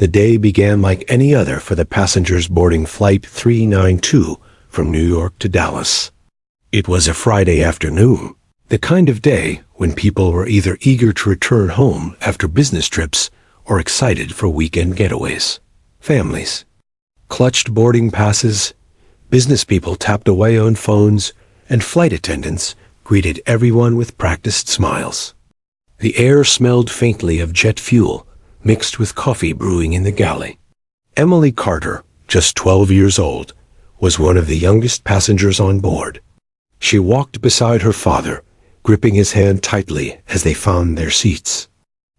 The day began like any other for the passengers boarding Flight 392 from New York to Dallas. It was a Friday afternoon, the kind of day when people were either eager to return home after business trips or excited for weekend getaways. Families clutched boarding passes, business people tapped away on phones, and flight attendants greeted everyone with practiced smiles. The air smelled faintly of jet fuel, mixed with coffee brewing in the galley. Emily Carter, just 12 years old, was one of the youngest passengers on board. She walked beside her father, gripping his hand tightly as they found their seats.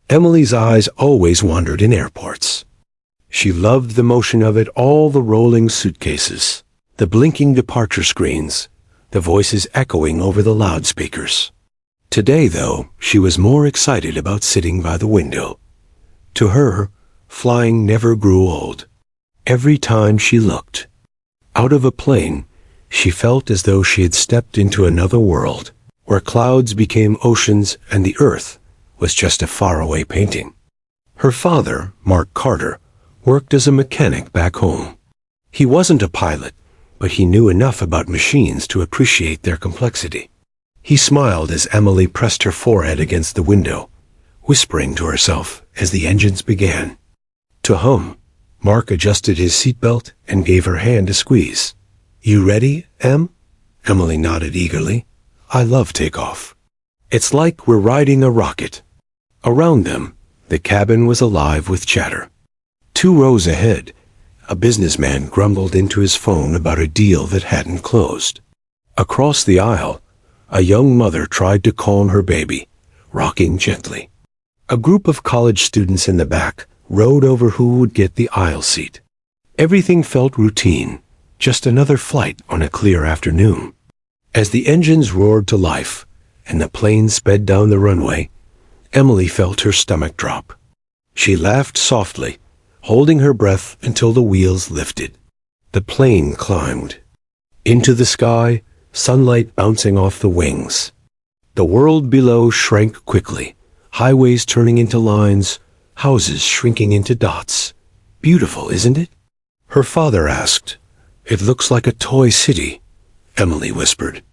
Emily's eyes always wandered in airports. She loved the motion of it, all the rolling suitcases, the blinking departure screens, the voices echoing over the loudspeakers. Today, though, she was more excited about sitting by the window. To her, flying never grew old. Every time she looked out of a plane, she felt as though she had stepped into another world, where clouds became oceans and the earth was just a faraway painting. Her father, Mark Carter, worked as a mechanic back home. He wasn't a pilot, but he knew enough about machines to appreciate their complexity. He smiled as Emily pressed her forehead against the window, whispering to herself as the engines began to hum. Mark adjusted his seatbelt and gave her hand a squeeze. "You ready, Em?" Emily nodded eagerly. "I love takeoff. It's like we're riding a rocket." Around them, the cabin was alive with chatter. 2 rows ahead, a businessman grumbled into his phone about a deal that hadn't closed. Across the aisle, a young mother tried to calm her baby, rocking gently. A group of college students in the back rode over who would get the aisle seat. Everything felt routine, just another flight on a clear afternoon. As the engines roared to life and the plane sped down the runway, Emily felt her stomach drop. She laughed softly, holding her breath until the wheels lifted. The plane climbed into the sky, sunlight bouncing off the wings. The world below shrank quickly, highways turning into lines, houses shrinking into dots. "Beautiful, isn't it?" her father asked. "It looks like a toy city," Emily whispered.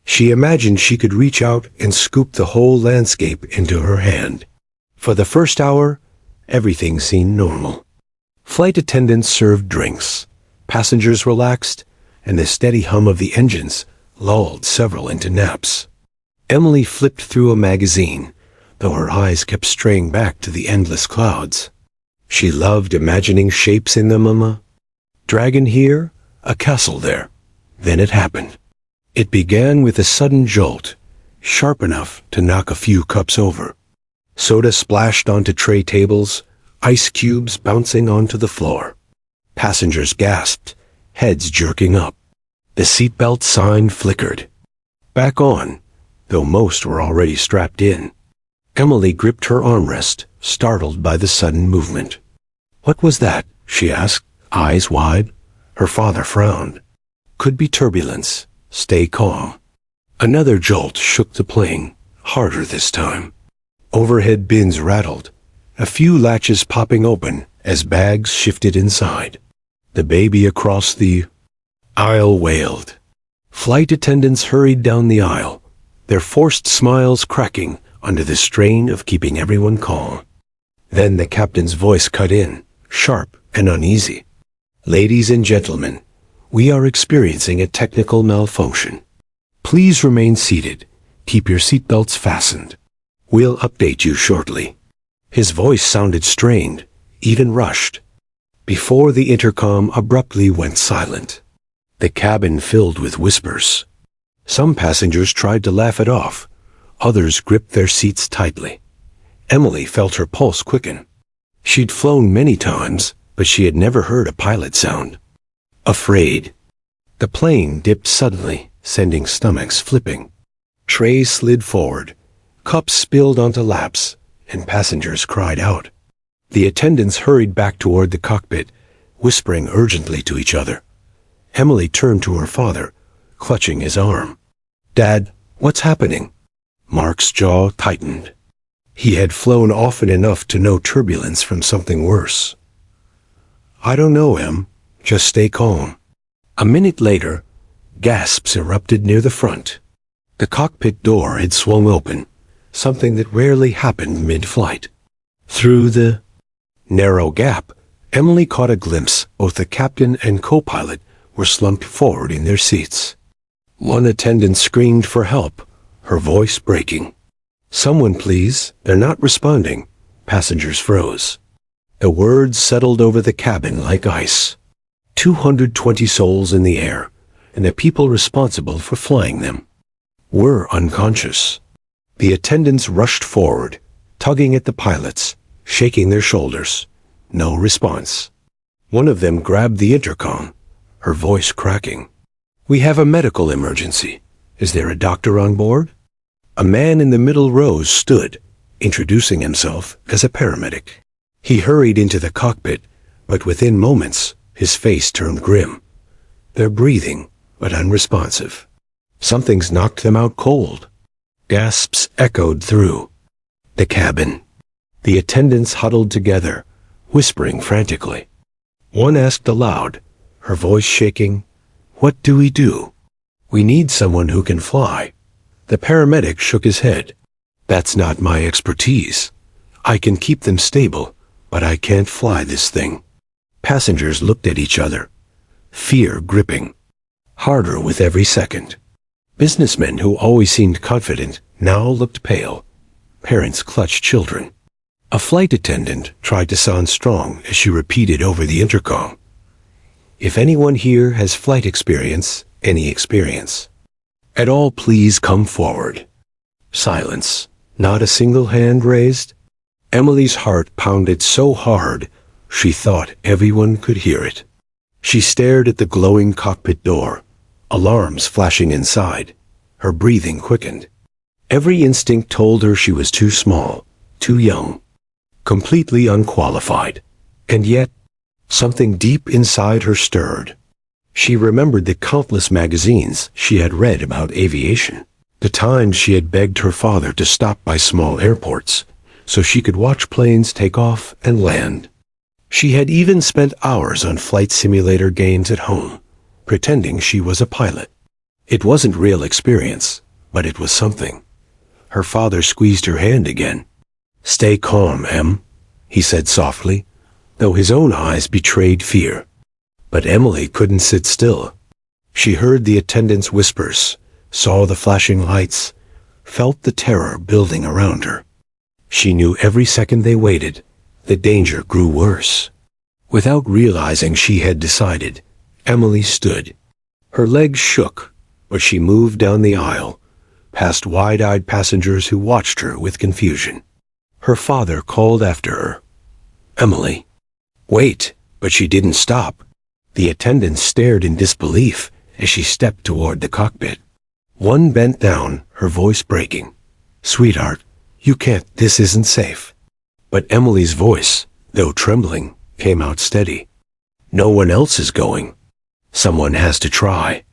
She imagined she could reach out and scoop the whole landscape into her hand. For the first hour, everything seemed normal. Flight attendants served drinks, passengers relaxed, and the steady hum of the engines lulled several into naps. Emily flipped through a magazine, though her eyes kept straying back to the endless clouds. She loved imagining shapes in them. A dragon here, a castle there. Then it happened. It began with a sudden jolt, sharp enough to knock a few cups over. Soda splashed onto tray tables, ice cubes bouncing onto the floor. Passengers gasped, heads jerking up. The seatbelt sign flickered. Back on, though most were already strapped in. Emily gripped her armrest, startled by the sudden movement. "What was that?" she asked, eyes wide. Her father frowned. "Could be turbulence. Stay calm." Another jolt shook the plane, harder this time. Overhead bins rattled, a few latches popping open as bags shifted inside. The baby across the aisle wailed. Flight attendants hurried down the aisle, their forced smiles cracking under the strain of keeping everyone calm. Then the captain's voice cut in, sharp and uneasy. "Ladies and gentlemen, we are experiencing a technical malfunction. Please remain seated. Keep your seatbelts fastened. We'll update you shortly." His voice sounded strained, even rushed. Before the intercom abruptly went silent. The cabin filled with whispers. Some passengers tried to laugh it off. Others gripped their seats tightly. Emily felt her pulse quicken. She'd flown many times, but she had never heard a pilot sound. Afraid. The plane dipped suddenly, sending stomachs flipping. Trays slid forward. Cups spilled onto laps, and passengers cried out. The attendants hurried back toward the cockpit, whispering urgently to each other. Emily turned to her father, clutching his arm. "Dad, what's happening?" Mark's jaw tightened. He had flown often enough to know turbulence from something worse. I don't know, Em. Just stay calm. A minute later, gasps erupted near the front. The cockpit door had swung open, something that rarely happened mid-flight. Through the narrow gap, Emily caught a glimpse. Both the captain and co-pilot were slumped forward in their seats. One attendant screamed for help, her voice breaking. "Someone, please. They're not responding." Passengers froze. The words settled over the cabin like ice. 220 souls in the air, and the people responsible for flying them were unconscious. The attendants rushed forward, tugging at the pilots, shaking their shoulders. No response. One of them grabbed the intercom, her voice cracking. "We have a medical emergency. Is there a doctor on board?" A man in the middle row stood, introducing himself as a paramedic. He hurried into the cockpit, but within moments, his face turned grim. They're breathing, but unresponsive. Something's knocked them out cold. Gasps echoed through the cabin. The attendants huddled together, whispering frantically. One asked aloud, her voice shaking, "What do we do?" "We need someone who can fly." The paramedic shook his head. "That's not my expertise. I can keep them stable, but I can't fly this thing." Passengers looked at each other, fear gripping harder with every second. Businessmen who always seemed confident now looked pale. Parents clutched children. A flight attendant tried to sound strong as she repeated over the intercom, "If anyone here has flight experience, any experience at all, please come forward." Silence. Not a single hand raised. Emily's heart pounded so hard she thought everyone could hear it. She stared at the glowing cockpit door, alarms flashing inside. Her breathing quickened. Every instinct told her she was too small, too young, completely unqualified. And yet, something deep inside her stirred. She remembered the countless magazines she had read about aviation, the times she had begged her father to stop by small airports so she could watch planes take off and land. She had even spent hours on flight simulator games at home, pretending she was a pilot. It wasn't real experience, but it was something. Her father squeezed her hand again. "Stay calm, Em," he said softly, though his own eyes betrayed fear. But Emily couldn't sit still. She heard the attendants' whispers, saw the flashing lights, felt the terror building around her. She knew every second they waited, the danger grew worse. Without realizing she had decided, Emily stood. Her legs shook, but she moved down the aisle, past wide-eyed passengers who watched her with confusion. Her father called after her, "Emily." "Wait," but she didn't stop. The attendants stared in disbelief as she stepped toward the cockpit. One bent down, her voice breaking. "Sweetheart, you can't, this isn't safe." But Emily's voice, though trembling, came out steady. "No one else is going. Someone has to try."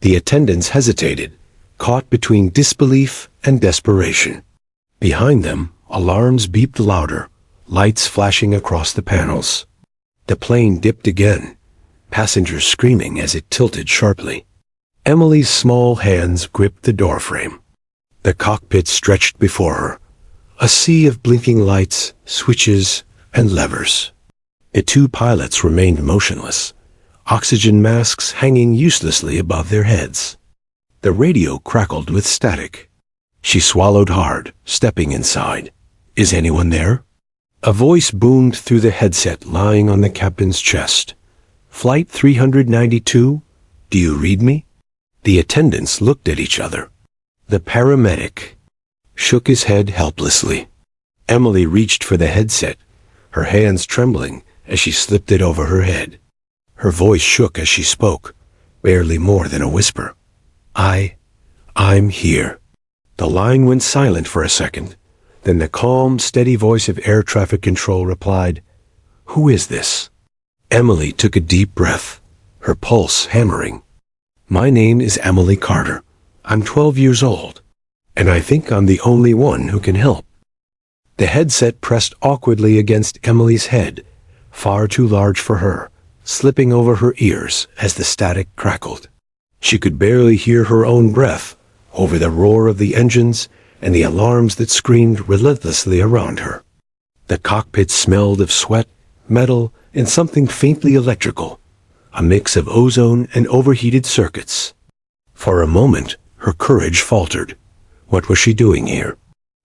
The attendants hesitated, caught between disbelief and desperation. Behind them, alarms beeped louder, lights flashing across the panels. The plane dipped again, passengers screaming as it tilted sharply. Emily's small hands gripped the doorframe. The cockpit stretched before her, a sea of blinking lights, switches, and levers. The two pilots remained motionless, oxygen masks hanging uselessly above their heads. The radio crackled with static. She swallowed hard, stepping inside. "Is anyone there?" A voice boomed through the headset lying on the captain's chest. "Flight 392? Do you read me?" The attendants looked at each other. The paramedic shook his head helplessly. Emily reached for the headset, her hands trembling as she slipped it over her head. Her voice shook as she spoke, barely more than a whisper. I'm here." The line went silent for a second. Then the calm, steady voice of air traffic control replied, "Who is this?" Emily took a deep breath, her pulse hammering. "My name is Emily Carter. I'm 12 years old, and I think I'm the only one who can help." The headset pressed awkwardly against Emily's head, far too large for her, slipping over her ears as the static crackled. She could barely hear her own breath over the roar of the engines and the alarms that screamed relentlessly around her. The cockpit smelled of sweat, metal, and something faintly electrical, a mix of ozone and overheated circuits. For a moment, her courage faltered. What was she doing here?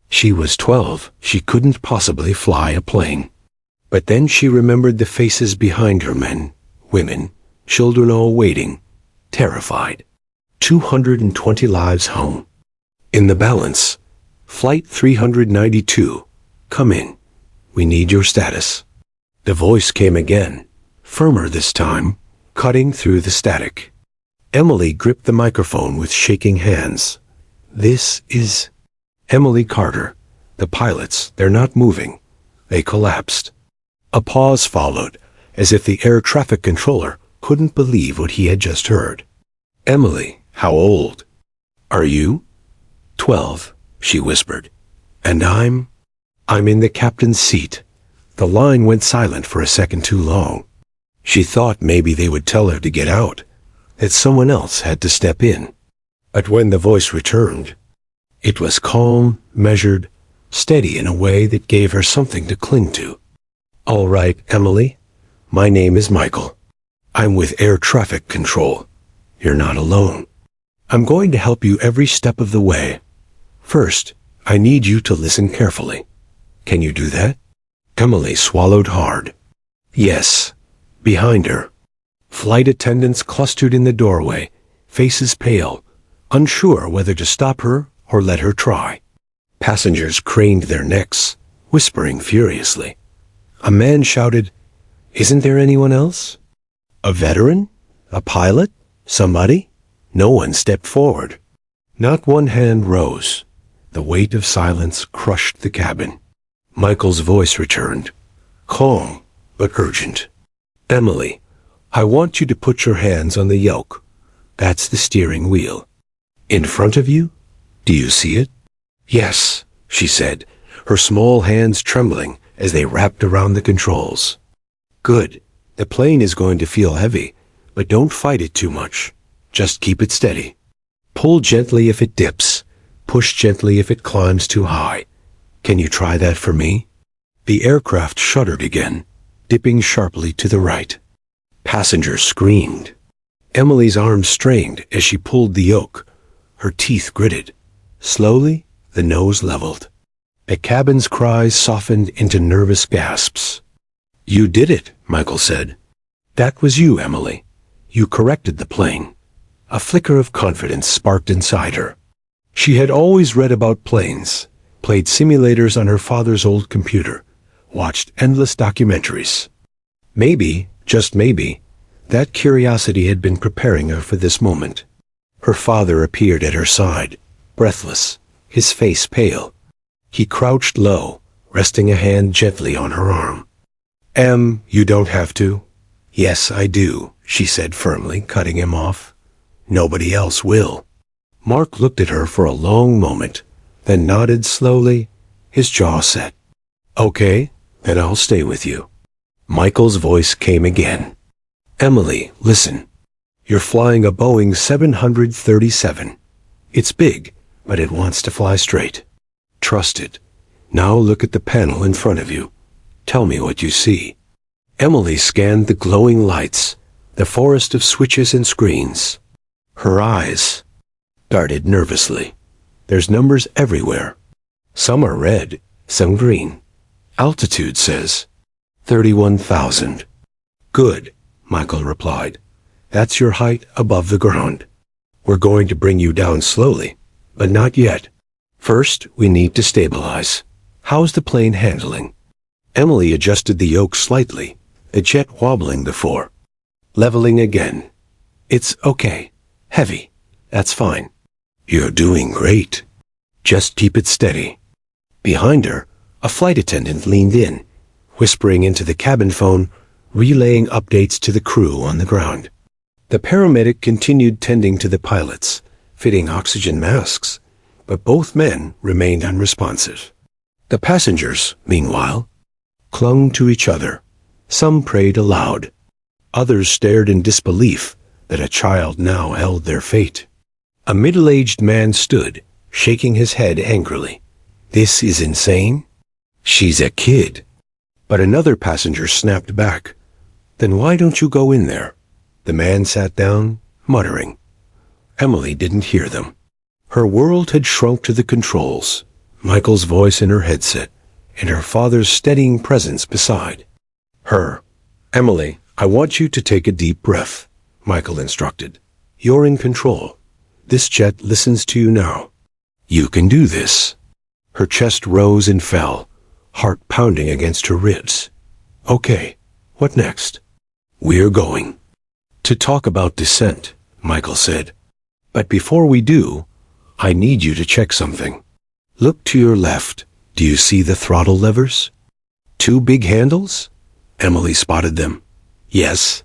She was 12. She couldn't possibly fly a plane. But then she remembered the faces behind her, men, women, children all waiting, terrified. 220 lives home. In the balance, Flight 392, come in. We need your status. The voice came again, firmer this time, cutting through the static. Emily gripped the microphone with shaking hands. This is Emily Carter. The pilots, they're not moving. They collapsed. A pause followed, as if the air traffic controller couldn't believe what he had just heard. Emily, how old? Are you? 12, she whispered. And I'm in the captain's seat. The line went silent for a second too long. She thought maybe they would tell her to get out, that someone else had to step in. But when the voice returned, it was calm, measured, steady in a way that gave her something to cling to. All right, Emily. My name is Michael. I'm with Air Traffic Control. You're not alone. I'm going to help you every step of the way. First, I need you to listen carefully. Can you do that? Emily swallowed hard. Yes. Behind her, flight attendants clustered in the doorway, faces pale, unsure whether to stop her or let her try. Passengers craned their necks, whispering furiously. A man shouted, "Isn't there anyone else? A veteran? A pilot? Somebody?" No one stepped forward. Not one hand rose. The weight of silence crushed the cabin. Michael's voice returned, calm but urgent. Emily, I want you to put your hands on the yoke. That's the steering wheel. In front of you? Do you see it? Yes, she said, her small hands trembling as they wrapped around the controls. Good. The plane is going to feel heavy, but don't fight it too much. Just keep it steady. Pull gently if it dips. Push gently if it climbs too high. Can you try that for me? The aircraft shuddered again, dipping sharply to the right. Passengers screamed. Emily's arms strained as she pulled the yoke. Her teeth gritted. Slowly, the nose leveled. The cabin's cries softened into nervous gasps. You did it, Michael said. That was you, Emily. You corrected the plane. A flicker of confidence sparked inside her. She had always read about planes, played simulators on her father's old computer, watched endless documentaries. Maybe, just maybe, that curiosity had been preparing her for this moment. Her father appeared at her side, breathless, his face pale. He crouched low, resting a hand gently on her arm. You don't have to. Yes, I do, she said firmly, cutting him off. Nobody else will. Mark looked at her for a long moment, then nodded slowly, his jaw set. Okay, then I'll stay with you. Michael's voice came again. Emily, listen. You're flying a Boeing 737. It's big, but it wants to fly straight. Trust it. Now look at the panel in front of you. Tell me what you see. Emily scanned the glowing lights, the forest of switches and screens. Her eyes darted nervously. There's numbers everywhere. Some are red, some green. Altitude says 31,000. Good, Michael replied. That's your height above the ground. We're going to bring you down slowly, but not yet. First, we need to stabilize. How's the plane handling? Emily adjusted the yoke slightly, the jet wobbling before. Leveling again. It's okay. Heavy. That's fine. You're doing great. Just keep it steady. Behind her, a flight attendant leaned in, whispering into the cabin phone, relaying updates to the crew on the ground. The paramedic continued tending to the pilots, fitting oxygen masks, but both men remained unresponsive. The passengers, meanwhile, clung to each other, Some prayed aloud. Others stared in disbelief that a child now held their fate. A middle-aged man stood, shaking his head angrily. "This is insane? She's a kid." But another passenger snapped back. "Then why don't you go in there?" The man sat down, muttering. Emily didn't hear them. Her world had shrunk to the controls, Michael's voice in her headset, and her father's steadying presence beside her. "Emily, I want you to take a deep breath," Michael instructed. "You're in control. This jet listens to you now. You can do this." Her chest rose and fell, heart pounding against her ribs. "Okay, what next?" "We're going to talk about descent," Michael said. "But before we do, I need you to check something. Look to your left. Do you see the throttle levers? 2 big handles?" Emily spotted them. "Yes."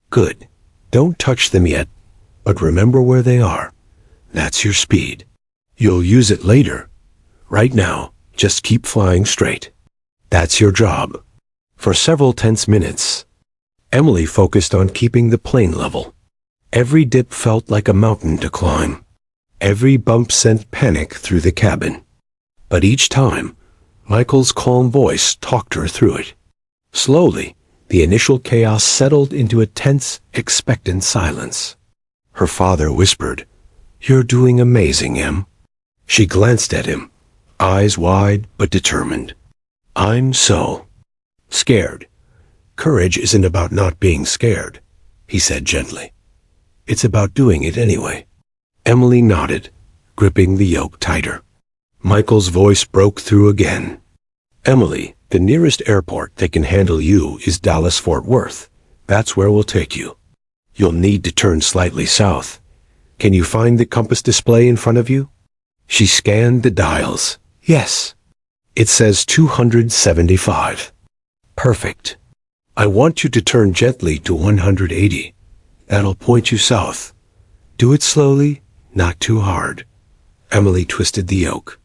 "Good. Don't touch them yet, but remember where they are. That's your speed. You'll use it later. Right now, just keep flying straight. That's your job." For several tense minutes, Emily focused on keeping the plane level. Every dip felt like a mountain to climb. Every bump sent panic through the cabin. But each time, Michael's calm voice talked her through it. Slowly, the initial chaos settled into a tense, expectant silence. Her father whispered, "You're doing amazing, Em." She glanced at him, eyes wide but determined. "I'm so scared." "Courage isn't about not being scared," he said gently. "It's about doing it anyway." Emily nodded, gripping the yoke tighter. Michael's voice broke through again. "Emily, the nearest airport that can handle you is Dallas-Fort Worth. That's where we'll take you. You'll need to turn slightly south. Can you find the compass display in front of you?" She scanned the dials. "Yes. It says 275. Perfect. I want you to turn gently to 180. That'll point you south. Do it slowly, not too hard." Emily twisted the yoke.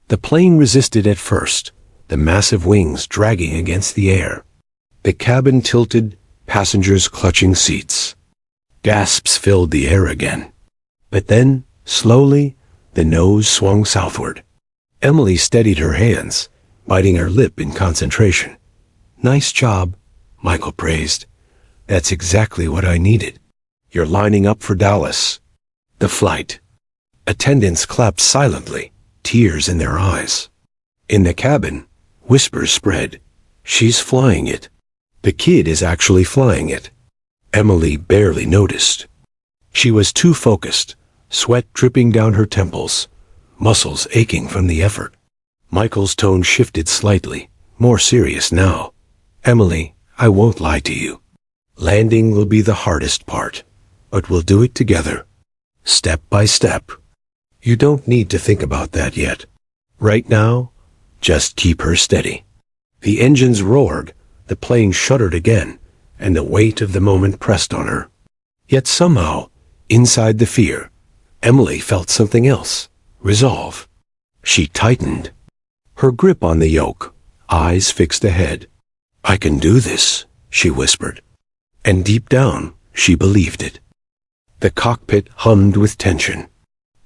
The plane resisted at first, the massive wings dragging against the air. The cabin tilted, passengers clutching seats. Gasps filled the air again. But then, slowly, the nose swung southward. Emily steadied her hands, biting her lip in concentration. "Nice job," Michael praised. "That's exactly what I needed. You're lining up for Dallas." The flight. Attendants clapped silently, tears in their eyes. In the cabin, whispers spread. "She's flying it. The kid is actually flying it." Emily barely noticed. She was too focused, sweat dripping down her temples, muscles aching from the effort. Michael's tone shifted slightly, more serious now. "Emily, I won't lie to you. Landing will be the hardest part, but we'll do it together, step by step. You don't need to think about that yet. Right now, just keep her steady." The engines roared, the plane shuddered again, and the weight of the moment pressed on her. Yet somehow, inside the fear, Emily felt something else, resolve. She tightened, her grip on the yoke, eyes fixed ahead. "I can do this," she whispered. And deep down, she believed it. The cockpit hummed with tension.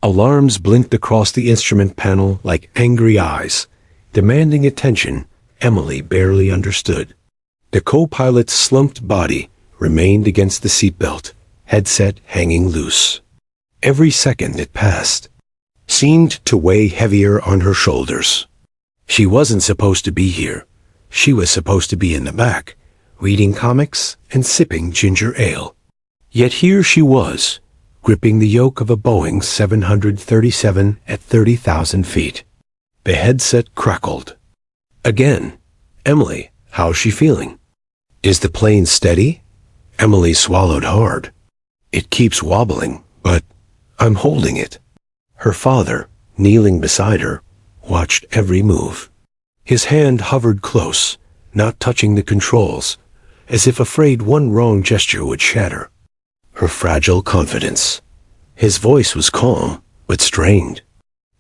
Alarms blinked across the instrument panel like angry eyes, demanding attention Emily barely understood. The co-pilot's slumped body remained against the seatbelt, headset hanging loose. Every second that passed seemed to weigh heavier on her shoulders. She wasn't supposed to be here. She was supposed to be in the back, reading comics and sipping ginger ale. Yet here she was, gripping the yoke of a Boeing 737 at 30,000 feet. The headset crackled. Again, "Emily, how's she feeling?" "Is the plane steady?" Emily swallowed hard. "It keeps wobbling, but I'm holding it." Her father, kneeling beside her, watched every move. His hand hovered close, not touching the controls, as if afraid one wrong gesture would shatter her fragile confidence. His voice was calm, but strained.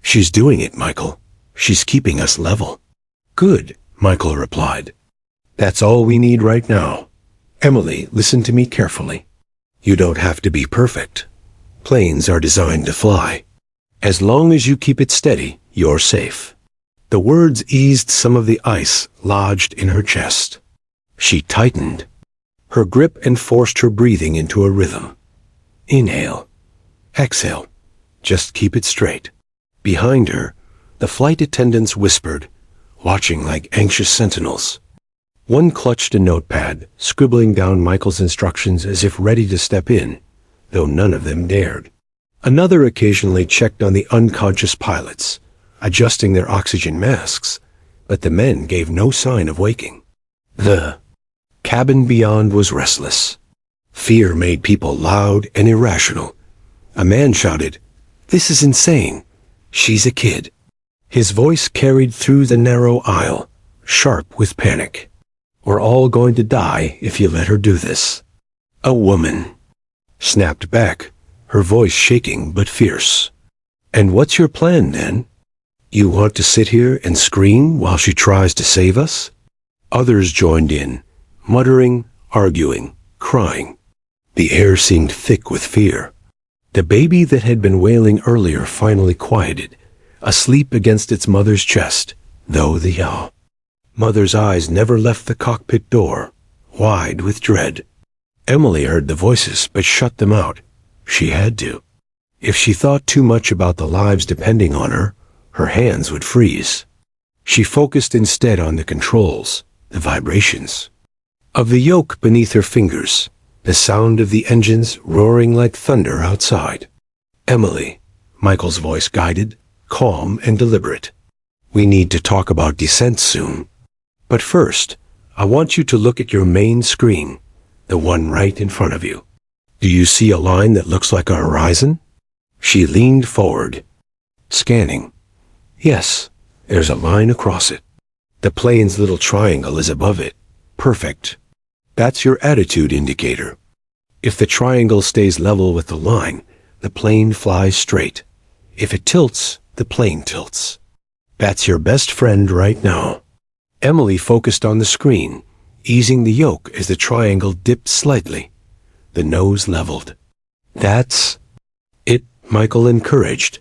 "She's doing it, Michael. She's keeping us level." "Good," Michael replied. That's all we need right now. Emily, listen to me carefully. You don't have to be perfect. Planes are designed to fly. As long as you keep it steady, you're safe. The words eased some of the ice lodged in her chest. She tightened her grip and forced her breathing into a rhythm. Inhale. Exhale. Just keep it straight. Behind her, the flight attendants whispered, watching like anxious sentinels. One clutched a notepad, scribbling down Michael's instructions as if ready to step in, though none of them dared. Another occasionally checked on the unconscious pilots, adjusting their oxygen masks, but the men gave no sign of waking. The cabin beyond was restless. Fear made people loud and irrational. A man shouted, "This is insane. She's a kid." His voice carried through the narrow aisle, sharp with panic. "We're all going to die if you let her do this." A woman snapped back, her voice shaking but fierce. "And what's your plan, then? You want to sit here and scream while she tries to save us?" Others joined in, muttering, arguing, crying. The air seemed thick with fear. The baby that had been wailing earlier finally quieted, asleep against its mother's chest, though the mother's eyes never left the cockpit door, wide with dread. Emily heard the voices but shut them out. She had to. If she thought too much about the lives depending on her, her hands would freeze. She focused instead on the controls, the vibrations of the yoke beneath her fingers, the sound of the engines roaring like thunder outside. "Emily," Michael's voice guided, calm and deliberate. "We need to talk about descent soon. But first, I want you to look at your main screen, the one right in front of you. Do you see a line that looks like a horizon?" She leaned forward, scanning. "Yes, there's a line across it. The plane's little triangle is above it. Perfect. That's your attitude indicator. If the triangle stays level with the line, the plane flies straight. If it tilts, the plane tilts. That's your best friend right now." Emily focused on the screen, easing the yoke as the triangle dipped slightly. The nose leveled. "That's it," Michael encouraged.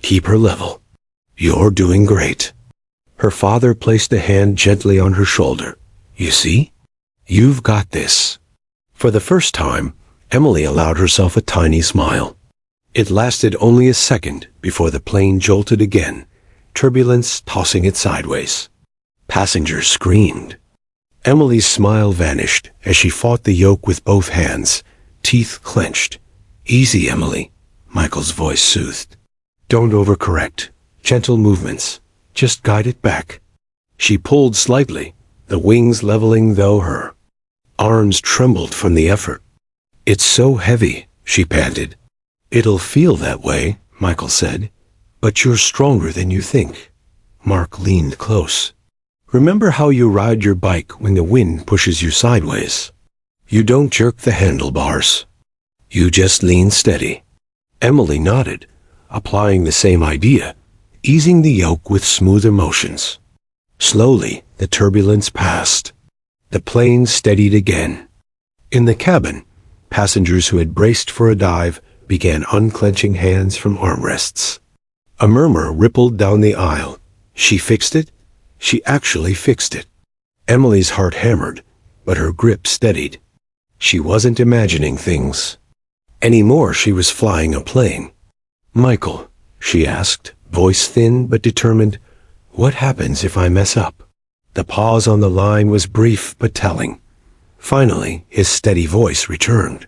"Keep her level. You're doing great." Her father placed a hand gently on her shoulder. "You see? You've got this." For the first time, Emily allowed herself a tiny smile. It lasted only a second before the plane jolted again, turbulence tossing it sideways. Passengers screamed. Emily's smile vanished as she fought the yoke with both hands, teeth clenched. "Easy, Emily," Michael's voice soothed. "Don't overcorrect. Gentle movements. Just guide it back." She pulled slightly, the wings leveling though her arms trembled from the effort. "It's so heavy," she panted. "It'll feel that way," Michael said. "But you're stronger than you think." Mark leaned close. "Remember how you ride your bike when the wind pushes you sideways? You don't jerk the handlebars. You just lean steady." Emily nodded, applying the same idea, easing the yoke with smoother motions. Slowly, the turbulence passed. The plane steadied again. In the cabin, passengers who had braced for a dive began unclenching hands from armrests. A murmur rippled down the aisle. She fixed it? She actually fixed it. Emily's heart hammered, but her grip steadied. She wasn't imagining things. Anymore, she was flying a plane. "Michael," she asked, voice thin but determined, "what happens if I mess up?" The pause on the line was brief but telling. Finally, his steady voice returned.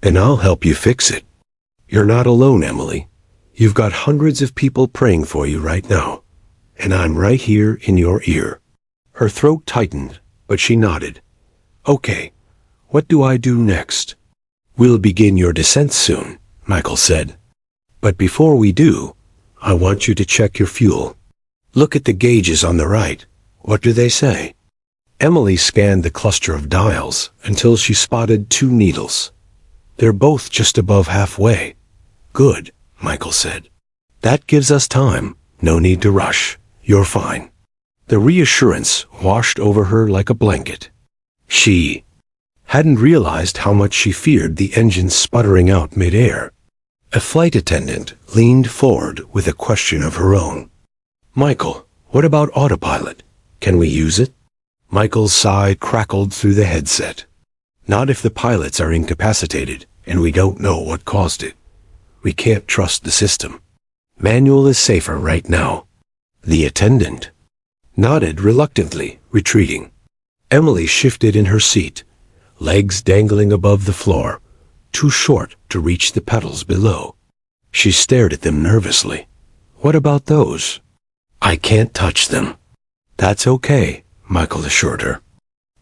"Then I'll help you fix it. You're not alone, Emily. You've got hundreds of people praying for you right now, and I'm right here in your ear." Her throat tightened, but she nodded. "Okay, what do I do next?" "We'll begin your descent soon," Michael said. "But before we do, I want you to check your fuel. Look at the gauges on the right. What do they say?" Emily scanned the cluster of dials until she spotted 2 needles. "They're both just above halfway." "Good," Michael said. "That gives us time. No need to rush. You're fine." The reassurance washed over her like a blanket. She hadn't realized how much she feared the engine sputtering out mid-air. A flight attendant leaned forward with a question of her own. "Michael, what about autopilot? Can we use it?" Michael's sigh crackled through the headset. "Not if the pilots are incapacitated and we don't know what caused it. We can't trust the system. Manual is safer right now." The attendant nodded reluctantly, retreating. Emily shifted in her seat, legs dangling above the floor, too short to reach the pedals below. She stared at them nervously. "What about those?" "I can't touch them." "That's okay," Michael assured her.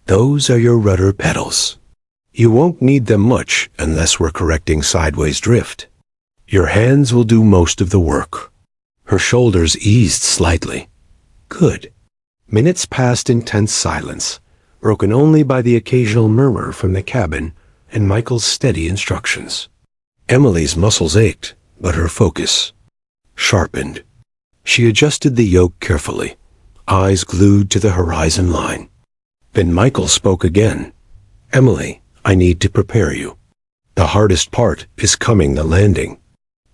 "Those are your rudder pedals. You won't need them much unless we're correcting sideways drift. Your hands will do most of the work." Her shoulders eased slightly. "Good." Minutes passed in tense silence, broken only by the occasional murmur from the cabin and Michael's steady instructions. Emily's muscles ached, but her focus sharpened. She adjusted the yoke carefully, eyes glued to the horizon line. Then Michael spoke again. "Emily, I need to prepare you. The hardest part is coming the landing.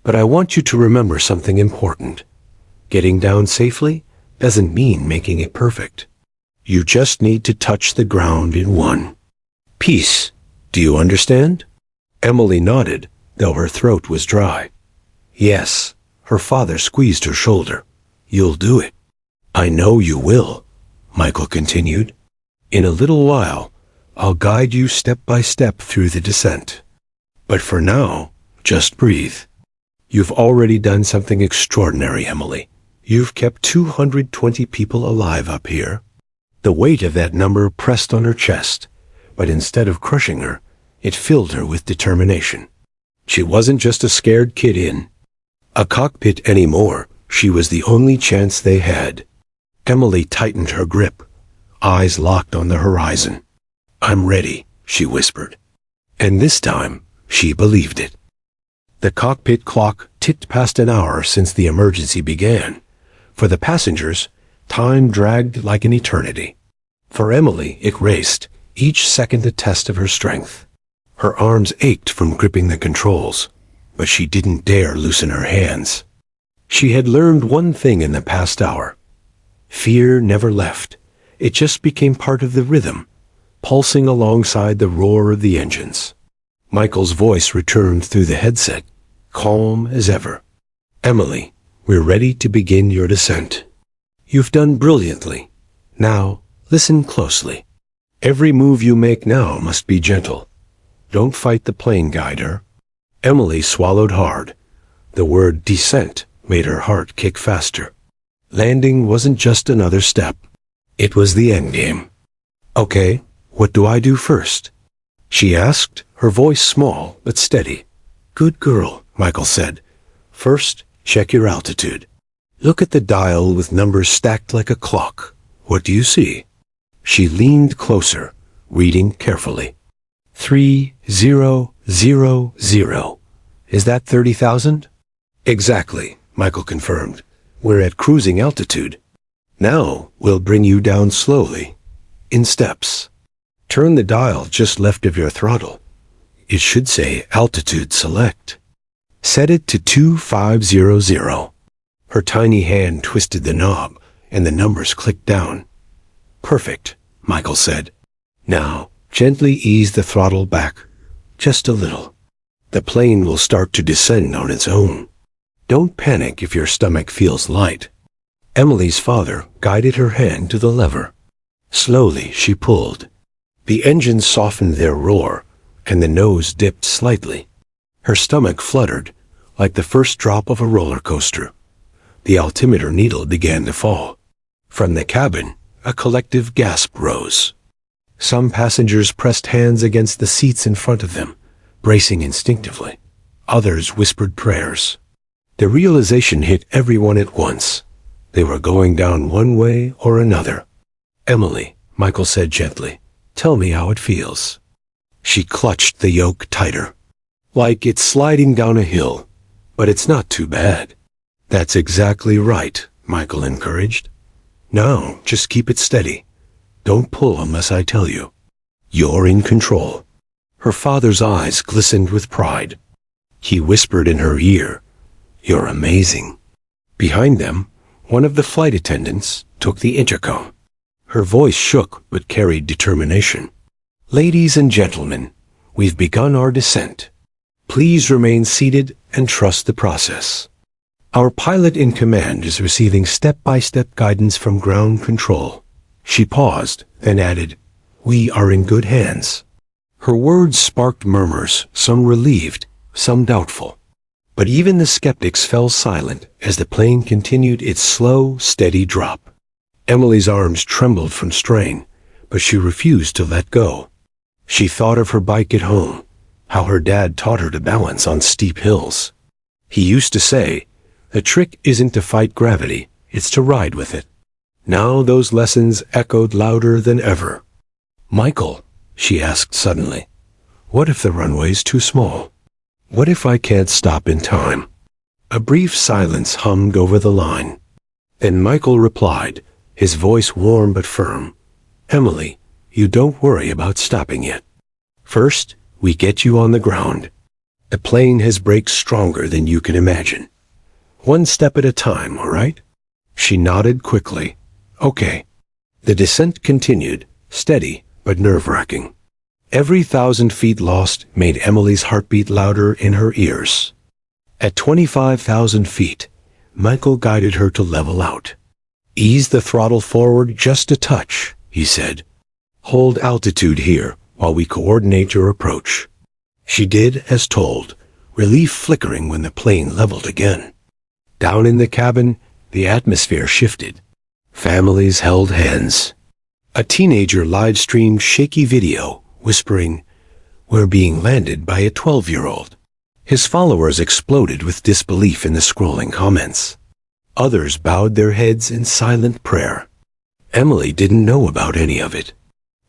But I want you to remember something important. Getting down safely doesn't mean making it perfect. You just need to touch the ground in one piece. Do you understand?" Emily nodded, though her throat was dry. "Yes." Her father squeezed her shoulder. "You'll do it." "I know you will," Michael continued. "In a little while, I'll guide you step by step through the descent. But for now, just breathe. You've already done something extraordinary, Emily. You've kept 220 people alive up here." The weight of that number pressed on her chest, but instead of crushing her, it filled her with determination. She wasn't just a scared kid in a cockpit anymore. She was the only chance they had. Emily tightened her grip, eyes locked on the horizon. "I'm ready," she whispered. And this time, she believed it. The cockpit clock ticked past an hour since the emergency began. For the passengers, time dragged like an eternity. For Emily, it raced, each second a test of her strength. Her arms ached from gripping the controls, but she didn't dare loosen her hands. She had learned one thing in the past hour. Fear never left. It just became part of the rhythm, pulsing alongside the roar of the engines. Michael's voice returned through the headset, calm as ever. "Emily, we're ready to begin your descent. You've done brilliantly. Now, listen closely. Every move you make now must be gentle. Don't fight the plane guider." Emily swallowed hard. The word descent made her heart kick faster. Landing wasn't just another step. It was the endgame. "Okay, what do I do first?" she asked, her voice small but steady. "Good girl," Michael said. "First, check your altitude. Look at the dial with numbers stacked like a clock. What do you see?" She leaned closer, reading carefully. 3000. Is that 30,000? "Exactly," Michael confirmed. "We're at cruising altitude. Now we'll bring you down slowly, in steps. Turn the dial just left of your throttle. It should say altitude select. Set it to 2500. Her tiny hand twisted the knob, and the numbers clicked down. "Perfect," Michael said. "Now, gently ease the throttle back, just a little. The plane will start to descend on its own. Don't panic if your stomach feels light." Emily's father guided her hand to the lever. Slowly, she pulled. The engines softened their roar, and the nose dipped slightly. Her stomach fluttered, like the first drop of a roller coaster. The altimeter needle began to fall. From the cabin, a collective gasp rose. Some passengers pressed hands against the seats in front of them, bracing instinctively. Others whispered prayers. The realization hit everyone at once. They were going down one way or another. "Emily," Michael said gently, "tell me how it feels." She clutched the yoke tighter. "Like it's sliding down a hill, but it's not too bad." "That's exactly right," Michael encouraged. Now, just keep it steady. Don't pull unless I tell you. You're in control." Her father's eyes glistened with pride. He whispered in her ear, "You're amazing." Behind them, one of the flight attendants took the intercom. Her voice shook but carried determination. "Ladies and gentlemen, we've begun our descent. Please remain seated and trust the process. Our pilot in command is receiving step-by-step guidance from ground control." She paused, then added, "We are in good hands." Her words sparked murmurs, some relieved, some doubtful. But even the skeptics fell silent as the plane continued its slow, steady drop. Emily's arms trembled from strain, but she refused to let go. She thought of her bike at home, how her dad taught her to balance on steep hills. He used to say, "The trick isn't to fight gravity, it's to ride with it." Now those lessons echoed louder than ever. "Michael," she asked suddenly, "what if the runway's too small? What if I can't stop in time?" A brief silence hummed over the line. Then Michael replied, his voice warm but firm, "Emily, you don't worry about stopping yet. First, we get you on the ground. The plane has brakes stronger than you can imagine. One step at a time, all right?" She nodded quickly. "Okay." The descent continued, steady but nerve-wracking. Every 1,000 feet lost made Emily's heartbeat louder in her ears. At 25,000 feet, Michael guided her to level out. "Ease the throttle forward just a touch," he said. "Hold altitude here while we coordinate your approach." She did as told, relief flickering when the plane leveled again. Down in the cabin, the atmosphere shifted. Families held hands. A teenager live-streamed shaky video, whispering, "We're being landed by a 12-year-old. His followers exploded with disbelief in the scrolling comments. Others bowed their heads in silent prayer. Emily didn't know about any of it.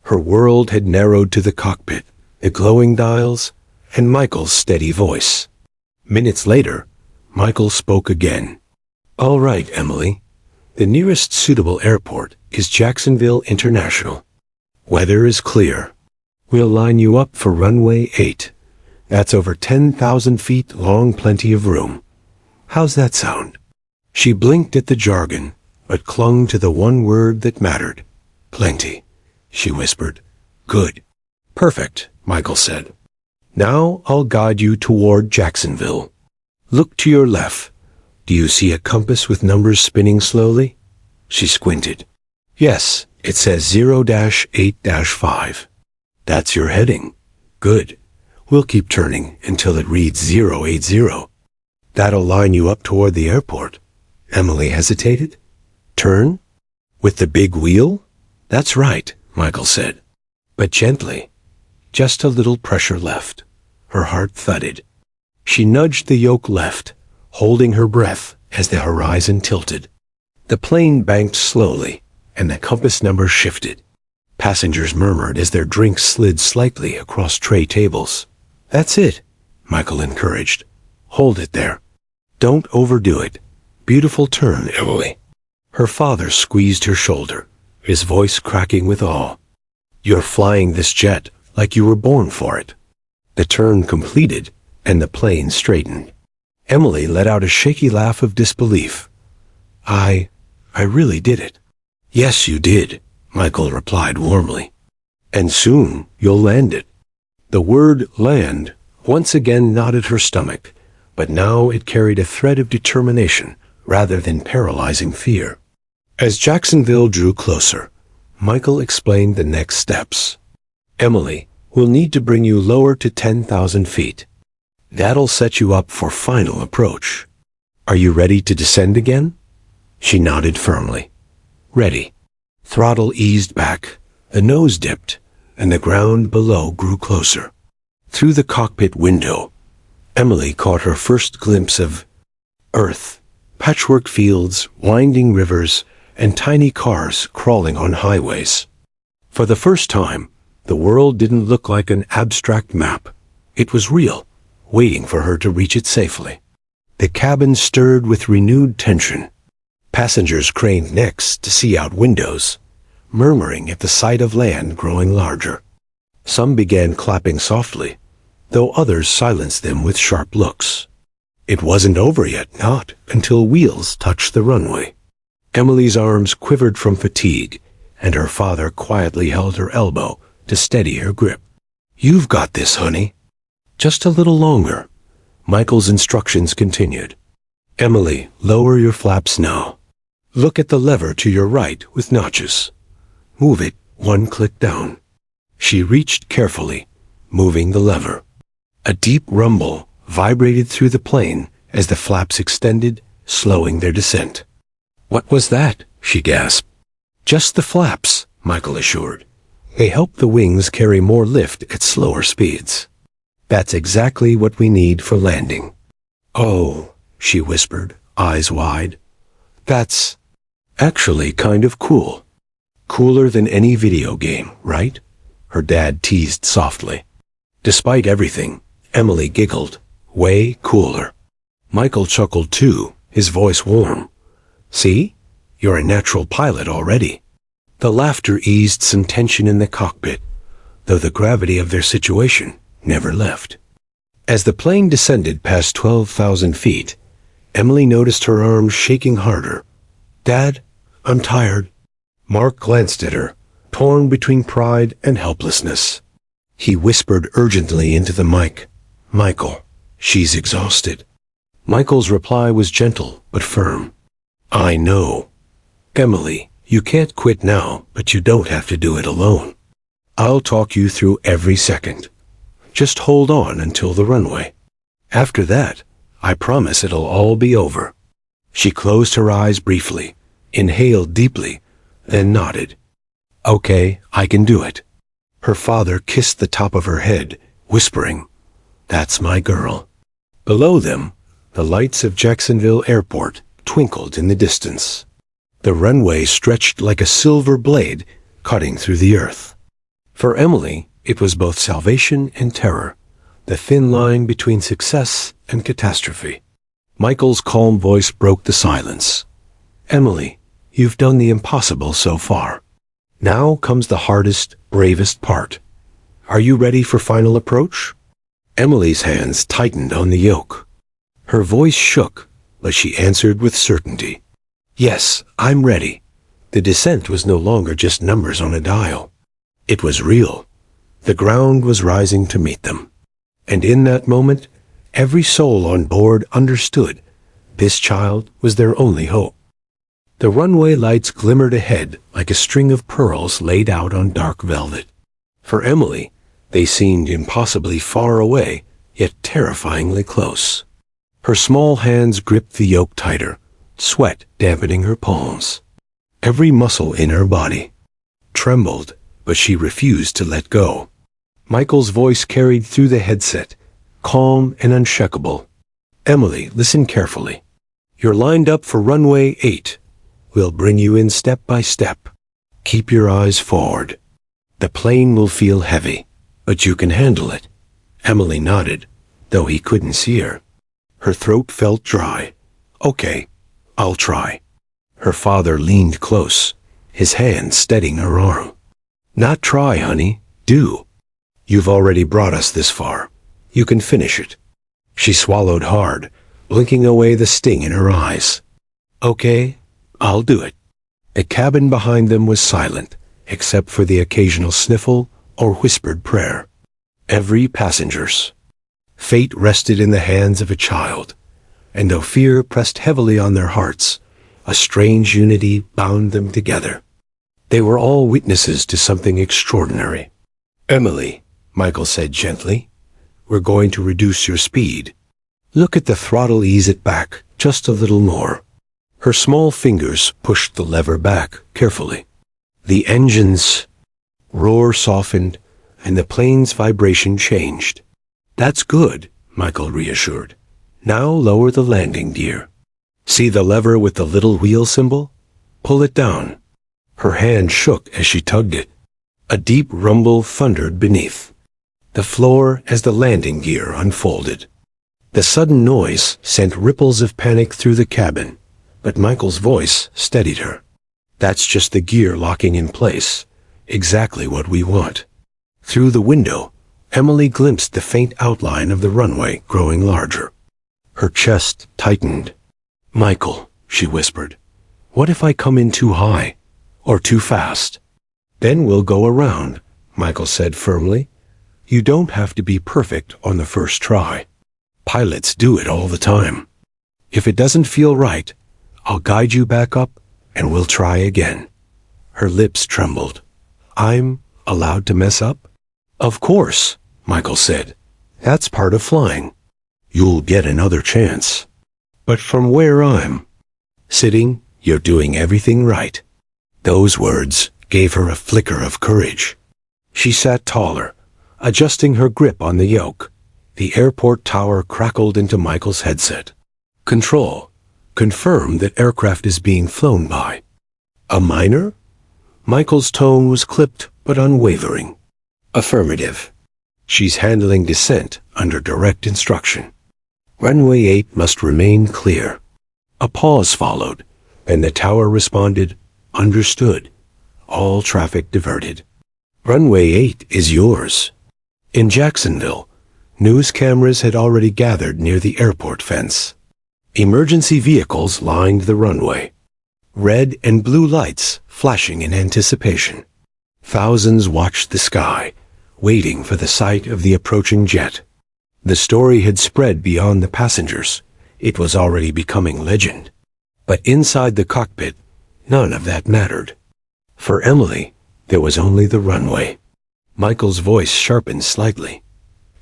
Her world had narrowed to the cockpit, the glowing dials, and Michael's steady voice. Minutes later, Michael spoke again. "All right, Emily. The nearest suitable airport is Jacksonville International. Weather is clear. We'll line you up for runway 8. That's over 10,000 feet long, plenty of room. How's that sound?" She blinked at the jargon, but clung to the one word that mattered. "Plenty," she whispered. "Good." "Perfect," Michael said. "Now I'll guide you toward Jacksonville. Look to your left. Do you see a compass with numbers spinning slowly?" She squinted. "Yes, it says 0-8-5. That's your heading. Good. We'll keep turning until it reads 080. That'll line you up toward the airport." Emily hesitated. "Turn? With the big wheel?" "That's right," Michael said. "But gently. Just a little pressure left." Her heart thudded. She nudged the yoke left, holding her breath as the horizon tilted. The plane banked slowly, and the compass numbers shifted. Passengers murmured as their drinks slid slightly across tray tables. "That's it," Michael encouraged. "Hold it there. Don't overdo it. Beautiful turn, Emily." Her father squeezed her shoulder, his voice cracking with awe. "You're flying this jet like you were born for it." The turn completed, and the plane straightened. Emily let out a shaky laugh of disbelief. I really did it." "Yes, you did," Michael replied warmly. "And soon you'll land it." The word land once again knotted her stomach, but now it carried a thread of determination rather than paralyzing fear. As Jacksonville drew closer, Michael explained the next steps. "Emily, we'll need to bring you lower to 10,000 feet. That'll set you up for final approach. Are you ready to descend again?" She nodded firmly. "Ready." Throttle eased back, the nose dipped, and the ground below grew closer. Through the cockpit window, Emily caught her first glimpse of Earth, patchwork fields, winding rivers, and tiny cars crawling on highways. For the first time, the world didn't look like an abstract map. It was real, waiting for her to reach it safely. The cabin stirred with renewed tension. Passengers craned necks to see out windows, murmuring at the sight of land growing larger. Some began clapping softly, though others silenced them with sharp looks. It wasn't over yet, not until wheels touched the runway. Emily's arms quivered from fatigue, and her father quietly held her elbow to steady her grip. "You've got this, honey." "Just a little longer." Michael's instructions continued. "Emily, lower your flaps now. Look at the lever to your right with notches. Move it one click down." She reached carefully, moving the lever. A deep rumble vibrated through the plane as the flaps extended, slowing their descent. "What was that?" she gasped. "Just the flaps," Michael assured. "They help the wings carry more lift at slower speeds. That's exactly what we need for landing." "Oh," she whispered, eyes wide. "That's actually kind of cool. Cooler than any video game, right?" her dad teased softly. Despite everything, Emily giggled. "Way cooler." Michael chuckled too, his voice warm. "See? You're a natural pilot already." The laughter eased some tension in the cockpit, though the gravity of their situation never left. As the plane descended past 12,000 feet, Emily noticed her arms shaking harder. "Dad, I'm tired." Mark glanced at her, torn between pride and helplessness. He whispered urgently into the mic, "Michael, she's exhausted." Michael's reply was gentle but firm. "I know. Emily, you can't quit now, but you don't have to do it alone. I'll talk you through every second. Just hold on until the runway. After that, I promise it'll all be over." She closed her eyes briefly, inhaled deeply, then nodded. "Okay, I can do it." Her father kissed the top of her head, whispering, "That's my girl." Below them, the lights of Jacksonville Airport twinkled in the distance. The runway stretched like a silver blade cutting through the earth. For Emily, it was both salvation and terror, the thin line between success and catastrophe. Michael's calm voice broke the silence. "Emily, you've done the impossible so far. Now comes the hardest, bravest part. Are you ready for final approach?" Emily's hands tightened on the yoke. Her voice shook, but she answered with certainty. "Yes, I'm ready." The descent was no longer just numbers on a dial. It was real. The ground was rising to meet them. And in that moment, every soul on board understood this child was their only hope. The runway lights glimmered ahead like a string of pearls laid out on dark velvet. For Emily, they seemed impossibly far away, yet terrifyingly close. Her small hands gripped the yoke tighter, sweat dampening her palms. Every muscle in her body trembled, but she refused to let go. Michael's voice carried through the headset, calm and unshakable. "Emily, listen carefully. You're lined up for runway 8. We'll bring you in step by step. Keep your eyes forward. The plane will feel heavy, but you can handle it." Emily nodded, though he couldn't see her. Her throat felt dry. "Okay, I'll try." Her father leaned close, his hand steadying her arm. "Not try, honey. Do. You've already brought us this far. You can finish it." She swallowed hard, blinking away the sting in her eyes. "Okay, I'll do it." The cabin behind them was silent, except for the occasional sniffle or whispered prayer. Every passenger's fate rested in the hands of a child, and though fear pressed heavily on their hearts, a strange unity bound them together. They were all witnesses to something extraordinary. "Emily," Michael said gently, "we're going to reduce your speed. Look at the throttle, ease it back just a little more." Her small fingers pushed the lever back carefully. The engine's roar softened, and the plane's vibration changed. "That's good," Michael reassured. "Now lower the landing gear. See the lever with the little wheel symbol? Pull it down." Her hand shook as she tugged it. A deep rumble thundered beneath the floor as the landing gear unfolded. The sudden noise sent ripples of panic through the cabin, but Michael's voice steadied her. That's just the gear locking in place. Exactly what we want. Through the window, Emily glimpsed the faint outline of the runway growing larger. Her chest tightened. Michael, she whispered, what if I come in too high? Or too fast? Then we'll go around, Michael said firmly. You don't have to be perfect on the first try. Pilots do it all the time. If it doesn't feel right, I'll guide you back up and we'll try again. Her lips trembled. I'm allowed to mess up? Of course, Michael said. That's part of flying. You'll get another chance. But from where I'm sitting, you're doing everything right. Those words gave her a flicker of courage. She sat taller, adjusting her grip on the yoke. The airport tower crackled into Michael's headset. Control. Confirm that aircraft is being flown by. A minor? Michael's tone was clipped but unwavering. Affirmative. She's handling descent under direct instruction. Runway 8 must remain clear. A pause followed, and the tower responded, understood. All traffic diverted. Runway 8 is yours. In Jacksonville, news cameras had already gathered near the airport fence. Emergency vehicles lined the runway. Red and blue lights flashing in anticipation. Thousands watched the sky, waiting for the sight of the approaching jet. The story had spread beyond the passengers. It was already becoming legend. But inside the cockpit, none of that mattered. For Emily, there was only the runway. Michael's voice sharpened slightly.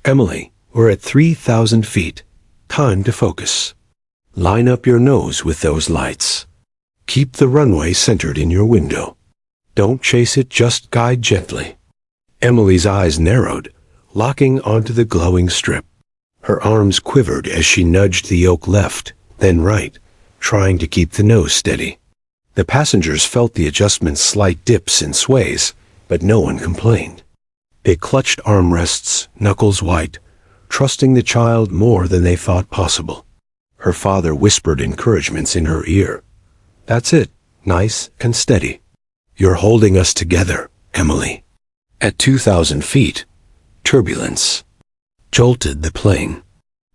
Emily, we're at 3,000 feet. Time to focus. Line up your nose with those lights. Keep the runway centered in your window. Don't chase it, just guide gently. Emily's eyes narrowed, locking onto the glowing strip. Her arms quivered as she nudged the yoke left, then right, trying to keep the nose steady. The passengers felt the adjustment's slight dips and sways, but no one complained. They clutched armrests, knuckles white, trusting the child more than they thought possible. Her father whispered encouragements in her ear. That's it, nice and steady. You're holding us together, Emily. At 2,000 feet, turbulence jolted the plane.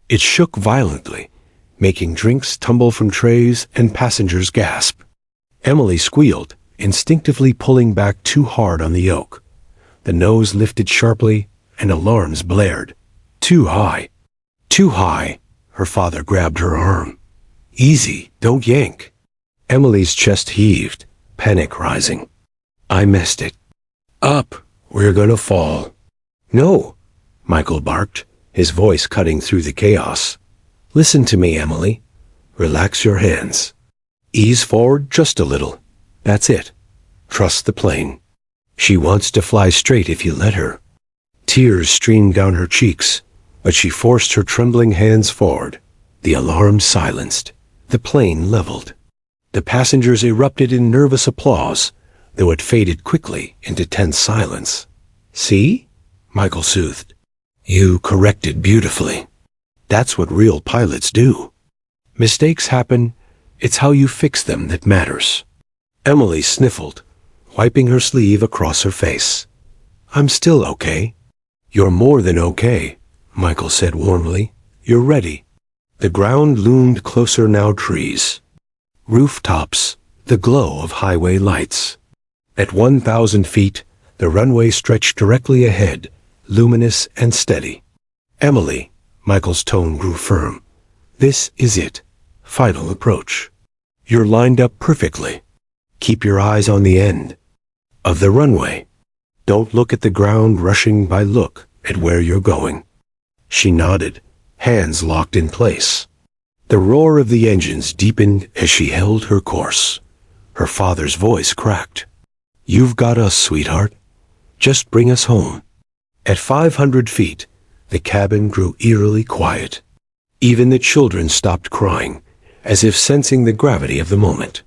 It shook violently, making drinks tumble from trays and passengers gasp. Emily squealed, instinctively pulling back too hard on the yoke. The nose lifted sharply, and alarms blared. Too high. Too high. Her father grabbed her arm. Easy, don't yank. Emily's chest heaved, panic rising. I missed it. Up, we're gonna fall. No, Michael barked, his voice cutting through the chaos. Listen to me, Emily. Relax your hands. Ease forward just a little. That's it. Trust the plane. She wants to fly straight if you let her. Tears streamed down her cheeks, but she forced her trembling hands forward. The alarm silenced. The plane leveled. The passengers erupted in nervous applause, though it faded quickly into tense silence. See? Michael soothed. You corrected beautifully. That's what real pilots do. Mistakes happen. It's how you fix them that matters. Emily sniffled, wiping her sleeve across her face. I'm still okay. You're more than okay, Michael said warmly. You're ready. The ground loomed closer now, trees. Rooftops, the glow of highway lights. At 1,000 feet, the runway stretched directly ahead, luminous and steady. Emily, Michael's tone grew firm. This is it. Final approach. You're lined up perfectly. Keep your eyes on the end of the runway. Don't look at the ground rushing by, look at where you're going. She nodded, hands locked in place. The roar of the engines deepened as she held her course. Her father's voice cracked. You've got us, sweetheart. Just bring us home. At 500 feet, the cabin grew eerily quiet. Even the children stopped crying, as if sensing the gravity of the moment.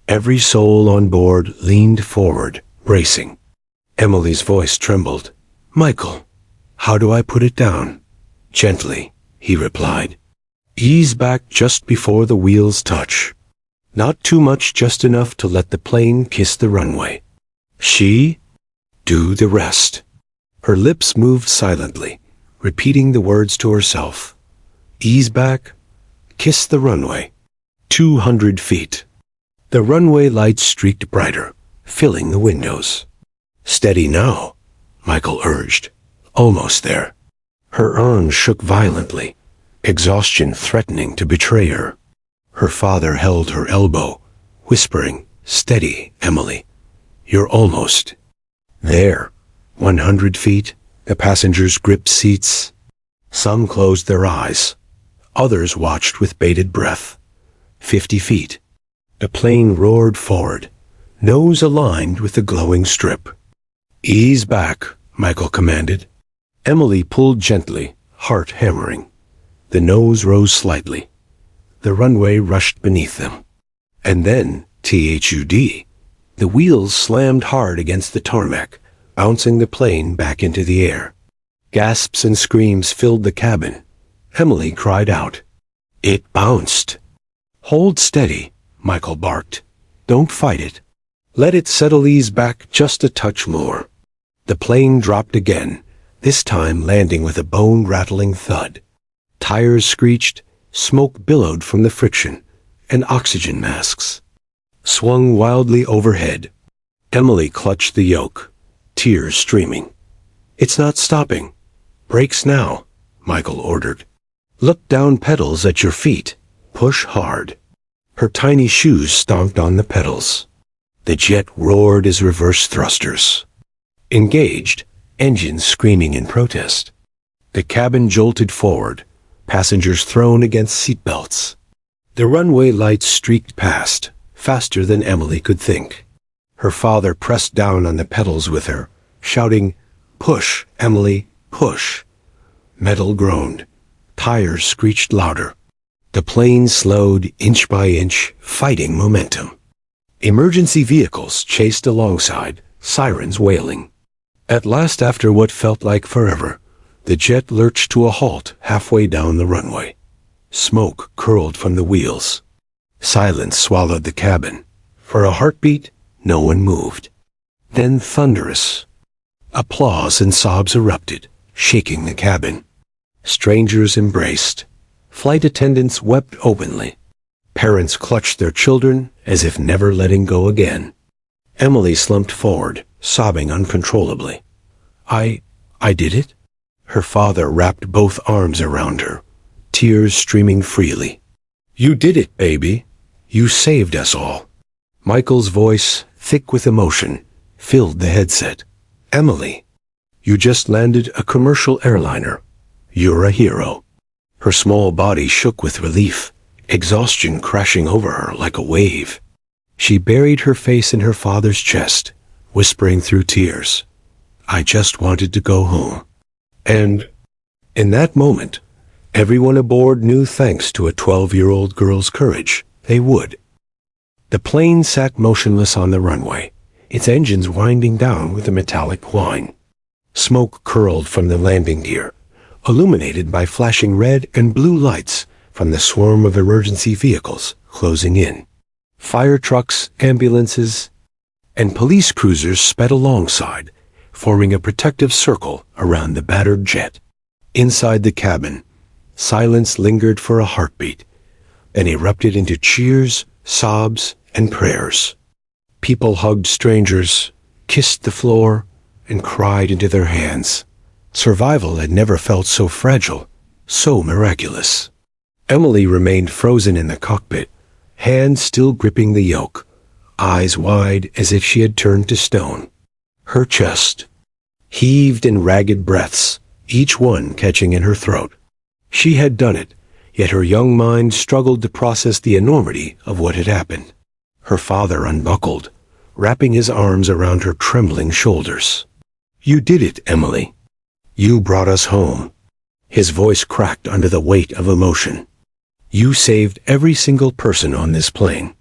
Every soul on board leaned forward, bracing. Emily's voice trembled. Michael, how do I put it down? Gently, he replied. Ease back just before the wheels touch. Not too much, just enough to let the plane kiss the runway. She do the rest. Her lips moved silently, repeating the words to herself. Ease back, kiss the runway. 200 feet. The runway lights streaked brighter, filling the windows. Steady now, Michael urged. Almost there. Her arms shook violently, exhaustion threatening to betray her. Her father held her elbow, whispering, Steady, Emily. You're almost. There. 100 feet. The passengers gripped seats. Some closed their eyes. Others watched with bated breath. 50 feet. The plane roared forward, nose aligned with the glowing strip. Ease back, Michael commanded. Emily pulled gently, heart hammering. The nose rose slightly. The runway rushed beneath them. And then, THUD, the wheels slammed hard against the tarmac, bouncing the plane back into the air. Gasps and screams filled the cabin. Emily cried out. It bounced. Hold steady, Michael barked. Don't fight it. Let it settle, ease back just a touch more. The plane dropped again, this time landing with a bone-rattling thud. Tires screeched, smoke billowed from the friction, and oxygen masks swung wildly overhead. Emily clutched the yoke, tears streaming. It's not stopping. Brakes now, Michael ordered. Look down, pedals at your feet. Push hard. Her tiny shoes stomped on the pedals. The jet roared as reverse thrusters engaged, engines screaming in protest. The cabin jolted forward, passengers thrown against seatbelts. The runway lights streaked past, faster than Emily could think. Her father pressed down on the pedals with her, shouting, Push, Emily, push. Metal groaned. Tires screeched louder. The plane slowed inch by inch, fighting momentum. Emergency vehicles chased alongside, sirens wailing. At last, after what felt like forever, the jet lurched to a halt halfway down the runway. Smoke curled from the wheels. Silence swallowed the cabin. For a heartbeat, no one moved. Then thunderous. Applause and sobs erupted, shaking the cabin. Strangers embraced. Flight attendants wept openly. Parents clutched their children as if never letting go again. Emily slumped forward, sobbing uncontrollably. I did it? Her father wrapped both arms around her, tears streaming freely. You did it, baby. You saved us all. Michael's voice, thick with emotion, filled the headset. Emily, you just landed a commercial airliner. You're a hero. Her small body shook with relief, exhaustion crashing over her like a wave. She buried her face in her father's chest, whispering through tears, I just wanted to go home. And in that moment, everyone aboard knew, thanks to a 12-year-old girl's courage, they would. The plane sat motionless on the runway, its engines winding down with a metallic whine. Smoke curled from the landing gear, illuminated by flashing red and blue lights from the swarm of emergency vehicles closing in. Fire trucks, ambulances, and police cruisers sped alongside, forming a protective circle around the battered jet. Inside the cabin, silence lingered for a heartbeat, and erupted into cheers, sobs, and prayers. People hugged strangers, kissed the floor, and cried into their hands. Survival had never felt so fragile, so miraculous. Emily remained frozen in the cockpit, hands still gripping the yoke, eyes wide as if she had turned to stone. Her chest heaved in ragged breaths, each one catching in her throat. She had done it, yet her young mind struggled to process the enormity of what had happened. Her father unbuckled, wrapping his arms around her trembling shoulders. You did it, Emily. You brought us home. His voice cracked under the weight of emotion. You saved every single person on this plane.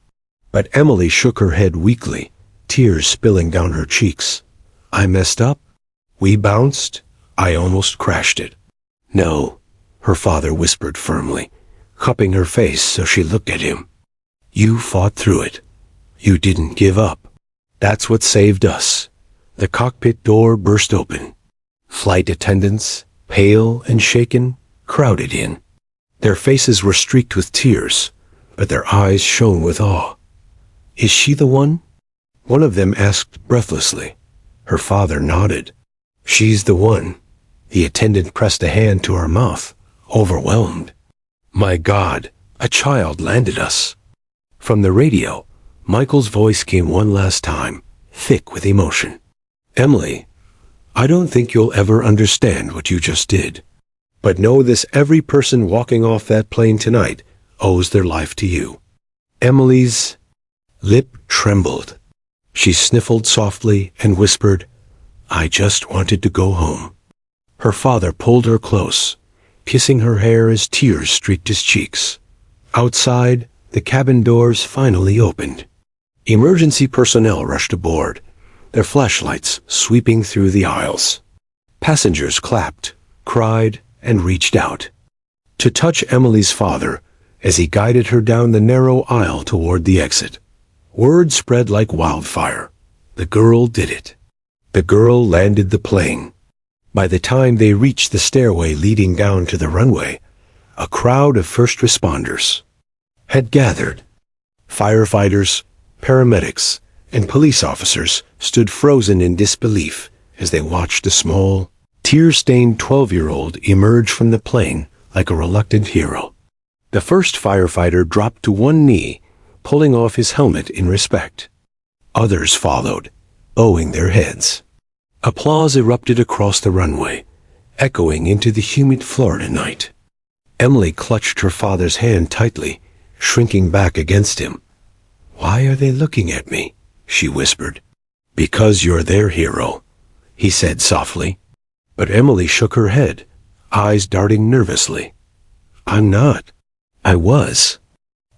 But Emily shook her head weakly, tears spilling down her cheeks. I messed up. We bounced. I almost crashed it. No, her father whispered firmly, cupping her face so she looked at him. You fought through it. You didn't give up. That's what saved us. The cockpit door burst open. Flight attendants, pale and shaken, crowded in. Their faces were streaked with tears, but their eyes shone with awe. Is she the one? One of them asked breathlessly. Her father nodded. She's the one. The attendant pressed a hand to her mouth, overwhelmed. My God, a child landed us. From the radio, Michael's voice came one last time, thick with emotion. Emily, I don't think you'll ever understand what you just did. But know this, every person walking off that plane tonight owes their life to you. Emily's lip trembled. She sniffled softly and whispered, I just wanted to go home. Her father pulled her close, kissing her hair as tears streaked his cheeks. Outside, the cabin doors finally opened. Emergency personnel rushed aboard, their flashlights sweeping through the aisles. Passengers clapped, cried, and reached out to touch Emily's father as he guided her down the narrow aisle toward the exit. Word spread like wildfire. The girl did it. The girl landed the plane. By the time they reached the stairway leading down to the runway, a crowd of first responders had gathered. Firefighters, paramedics, and police officers stood frozen in disbelief as they watched a small, tear-stained 12-year-old emerge from the plane like a reluctant hero. The first firefighter dropped to one knee, pulling off his helmet in respect. Others followed, bowing their heads. Applause erupted across the runway, echoing into the humid Florida night. Emily clutched her father's hand tightly, shrinking back against him. Why are they looking at me? She whispered. Because you're their hero, he said softly. But Emily shook her head, eyes darting nervously. I'm not. I was.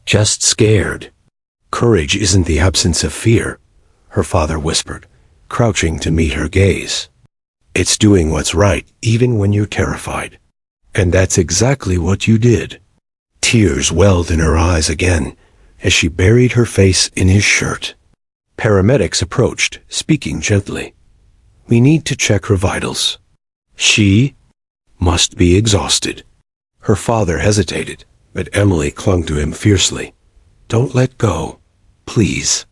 Just scared. Courage isn't the absence of fear, her father whispered, crouching to meet her gaze. It's doing what's right, even when you're terrified. And that's exactly what you did. Tears welled in her eyes again, as she buried her face in his shirt. Paramedics approached, speaking gently. We need to check her vitals. She must be exhausted. Her father hesitated, but Emily clung to him fiercely. Don't let go, please.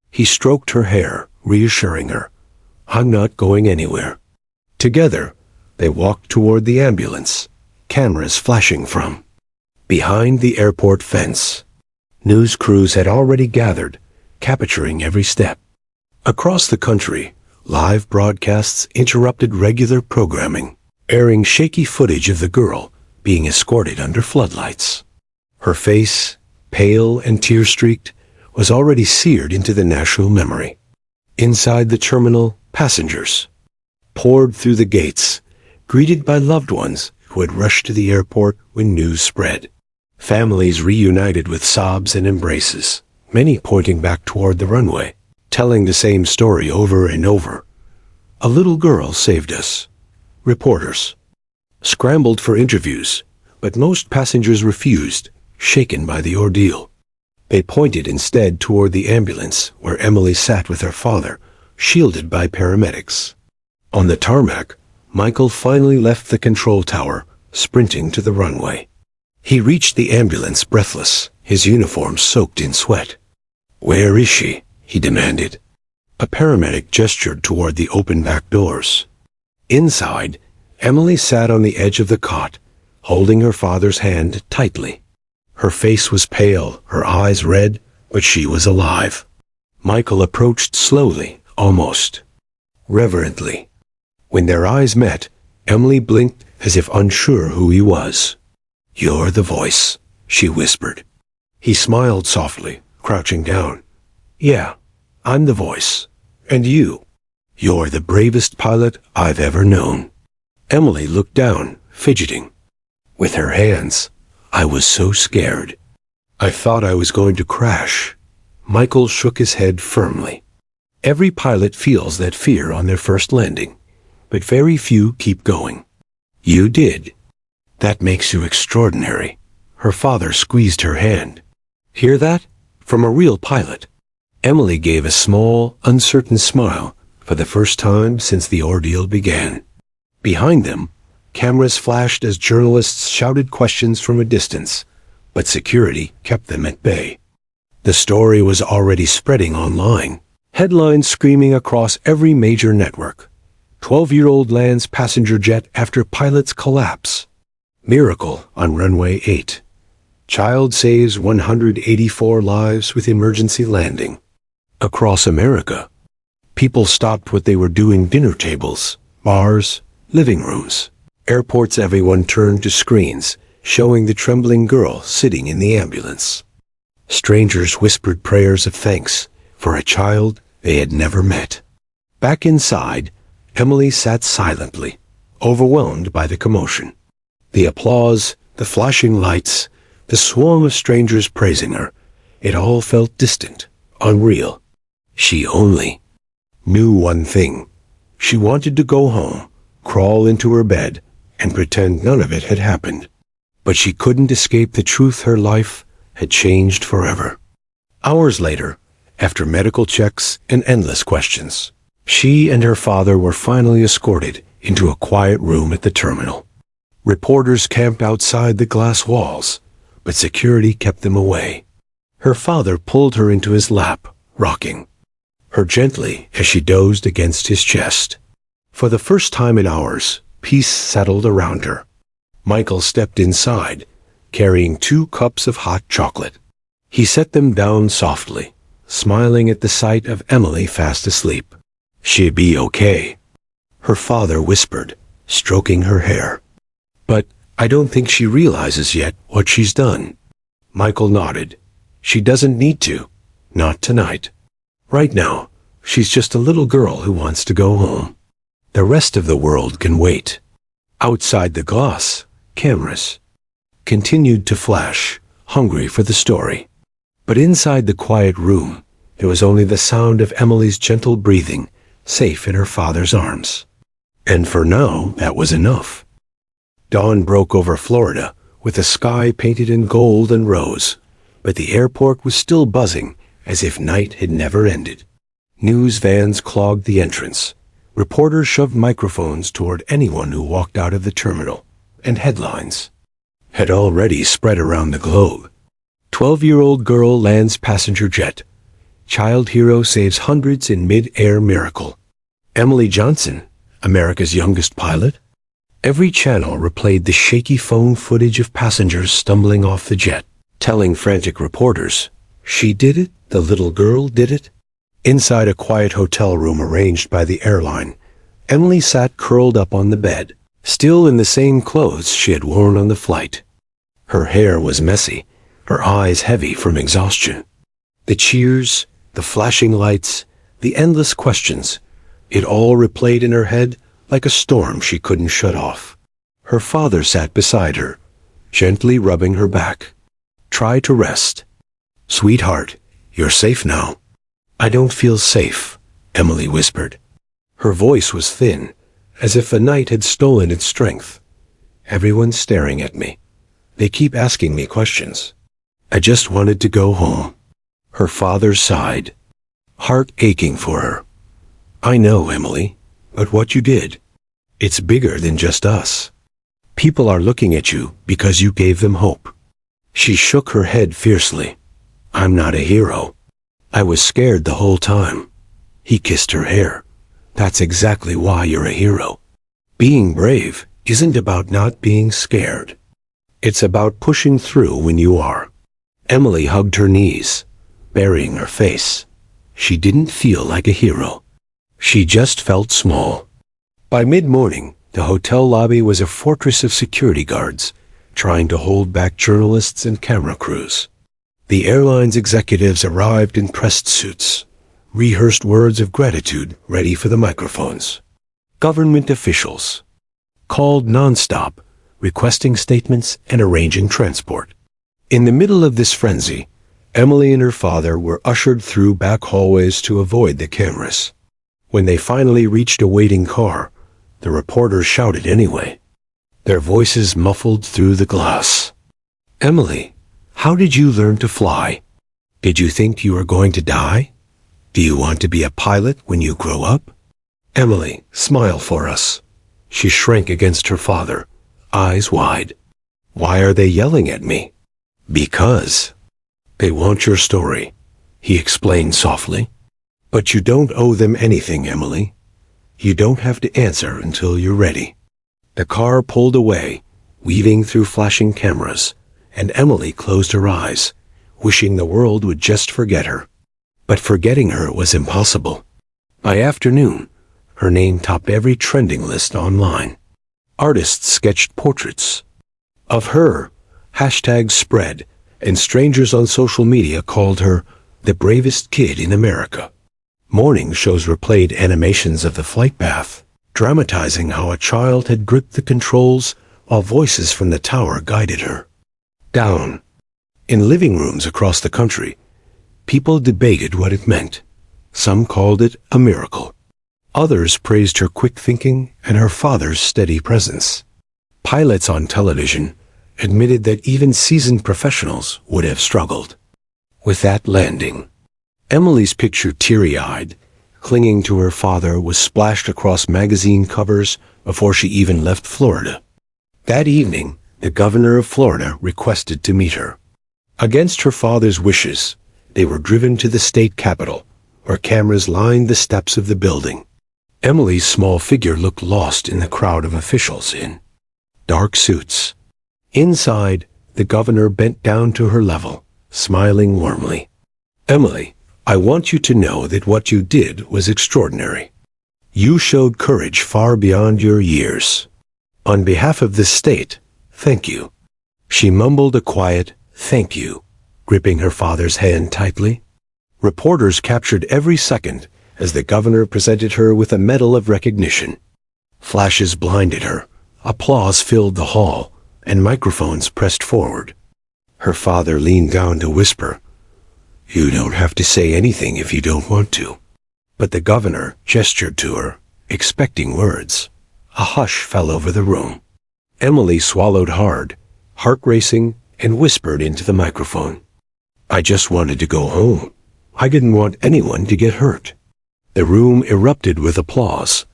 He stroked her hair, reassuring her. I'm not going anywhere. Together, they walked toward the ambulance, cameras flashing from behind the airport fence. News crews had already gathered, capturing every step. Across the country, live broadcasts interrupted regular programming, airing shaky footage of the girl being escorted under floodlights. Her face, pale and tear-streaked, was already seared into the national memory. Inside the terminal, passengers poured through the gates, greeted by loved ones who had rushed to the airport when news spread. Families reunited with sobs and embraces, many pointing back toward the runway, telling the same story over and over. A little girl saved us. Reporters scrambled for interviews, but most passengers refused, shaken by the ordeal. They pointed instead toward the ambulance where Emily sat with her father, shielded by paramedics. On the tarmac, Michael finally left the control tower, sprinting to the runway. He reached the ambulance breathless, his uniform soaked in sweat. Where is she? He demanded. A paramedic gestured toward the open back doors. Inside, Emily sat on the edge of the cot, holding her father's hand tightly. Her face was pale, her eyes red, but she was alive. Michael approached slowly, almost reverently. When their eyes met, Emily blinked as if unsure who he was. You're the voice, she whispered. He smiled softly, crouching down. Yeah, I'm the voice. And you? You're the bravest pilot I've ever known. Emily looked down, fidgeting with her hands. I was so scared. I thought I was going to crash. Michael shook his head firmly. Every pilot feels that fear on their first landing, but very few keep going. You did. That makes you extraordinary. Her father squeezed her hand. Hear that? from a real pilot. Emily gave a small, uncertain smile for the first time since the ordeal began. Behind them, cameras flashed as journalists shouted questions from a distance, but security kept them at bay. The story was already spreading online, headlines screaming across every major network. 12-year-old lands passenger jet after pilot's collapse. Miracle on runway 8. Child saves 184 lives with emergency landing. Across America, people stopped what they were doing: dinner tables, bars, living rooms. Airports, everyone turned to screens, showing the trembling girl sitting in the ambulance. Strangers whispered prayers of thanks for a child they had never met. Back inside, Emily sat silently, overwhelmed by the commotion. The applause, the flashing lights, the swarm of strangers praising her, it all felt distant, unreal. She only knew one thing. She wanted to go home, crawl into her bed, and pretend none of it had happened. But she couldn't escape the truth: her life had changed forever. Hours later, after medical checks and endless questions, she and her father were finally escorted into a quiet room at the terminal. Reporters camped outside the glass walls, but security kept them away. Her father pulled her into his lap, rocking her gently as she dozed against his chest. For the first time in hours, peace settled around her. Michael stepped inside, carrying 2 cups of hot chocolate. He set them down softly, smiling at the sight of Emily fast asleep. "She'll be okay," her father whispered, stroking her hair. "But I don't think she realizes yet what she's done." Michael nodded. "She doesn't need to. Not tonight. Right now, she's just a little girl who wants to go home. The rest of the world can wait." Outside the glass, cameras continued to flash, hungry for the story. But inside the quiet room, there was only the sound of Emily's gentle breathing, safe in her father's arms. And for now, that was enough. Dawn broke over Florida, with the sky painted in gold and rose, but the airport was still buzzing, as if night had never ended. News vans clogged the entrance. Reporters shoved microphones toward anyone who walked out of the terminal, and headlines had already spread around the globe. 12-year-old girl lands passenger jet. Child hero saves hundreds in mid-air miracle. Emily Johnson, America's youngest pilot. Every channel replayed the shaky phone footage of passengers stumbling off the jet, telling frantic reporters, "She did it, the little girl did it." Inside a quiet hotel room arranged by the airline, Emily sat curled up on the bed, still in the same clothes she had worn on the flight. Her hair was messy, her eyes heavy from exhaustion. The cheers, the flashing lights, the endless questions, it all replayed in her head like a storm she couldn't shut off. Her father sat beside her, gently rubbing her back. "Try to rest. Sweetheart, you're safe now." "I don't feel safe," Emily whispered. Her voice was thin, as if the night had stolen its strength. "Everyone's staring at me. They keep asking me questions. I just wanted to go home." Her father sighed, heart aching for her. "I know, Emily, but what you did, it's bigger than just us. People are looking at you because you gave them hope." She shook her head fiercely. "I'm not a hero. I was scared the whole time." He kissed her hair. "That's exactly why you're a hero. Being brave isn't about not being scared. It's about pushing through when you are." Emily hugged her knees, burying her face. She didn't feel like a hero. She just felt small. By mid-morning, the hotel lobby was a fortress of security guards, trying to hold back journalists and camera crews. The airline's executives arrived in pressed suits, rehearsed words of gratitude ready for the microphones. Government officials called nonstop, requesting statements and arranging transport. In the middle of this frenzy, Emily and her father were ushered through back hallways to avoid the cameras. When they finally reached a waiting car, the reporters shouted anyway, their voices muffled through the glass. "Emily, how did you learn to fly?" Did you think you were going to die? Do you want to be a pilot when you grow up? Emily, smile for us. She shrank against her father, eyes wide. Why are they yelling at me? Because they want your story, he explained softly. But you don't owe them anything, Emily. You don't have to answer until you're ready. The car pulled away, weaving through flashing cameras, and Emily closed her eyes, wishing the world would just forget her. But forgetting her was impossible. By afternoon, her name topped every trending list online. Artists sketched portraits of her, hashtags spread, and strangers on social media called her the bravest kid in America. Morning shows replayed animations of the flight path, dramatizing how a child had gripped the controls while voices from the tower guided her. Down. In living rooms across the country, people debated what it meant. Some called it a miracle. Others praised her quick thinking and her father's steady presence. Pilots on television admitted that even seasoned professionals would have struggled with that landing. Emily's picture, teary-eyed, clinging to her father, was splashed across magazine covers before she even left Florida. That evening, the governor of Florida requested to meet her. Against her father's wishes, they were driven to the state capitol, where cameras lined the steps of the building. Emily's small figure looked lost in the crowd of officials in dark suits. Inside, the governor bent down to her level, smiling warmly. Emily, I want you to know that what you did was extraordinary. You showed courage far beyond your years. On behalf of the state, thank you. She mumbled a quiet, thank you, gripping her father's hand tightly. Reporters captured every second as the governor presented her with a medal of recognition. Flashes blinded her, applause filled the hall, and microphones pressed forward. Her father leaned down to whisper, "You don't have to say anything if you don't want to." But the governor gestured to her, expecting words. A hush fell over the room. Emily swallowed hard, heart racing, and whispered into the microphone, "I just wanted to go home. I didn't want anyone to get hurt." The room erupted with applause,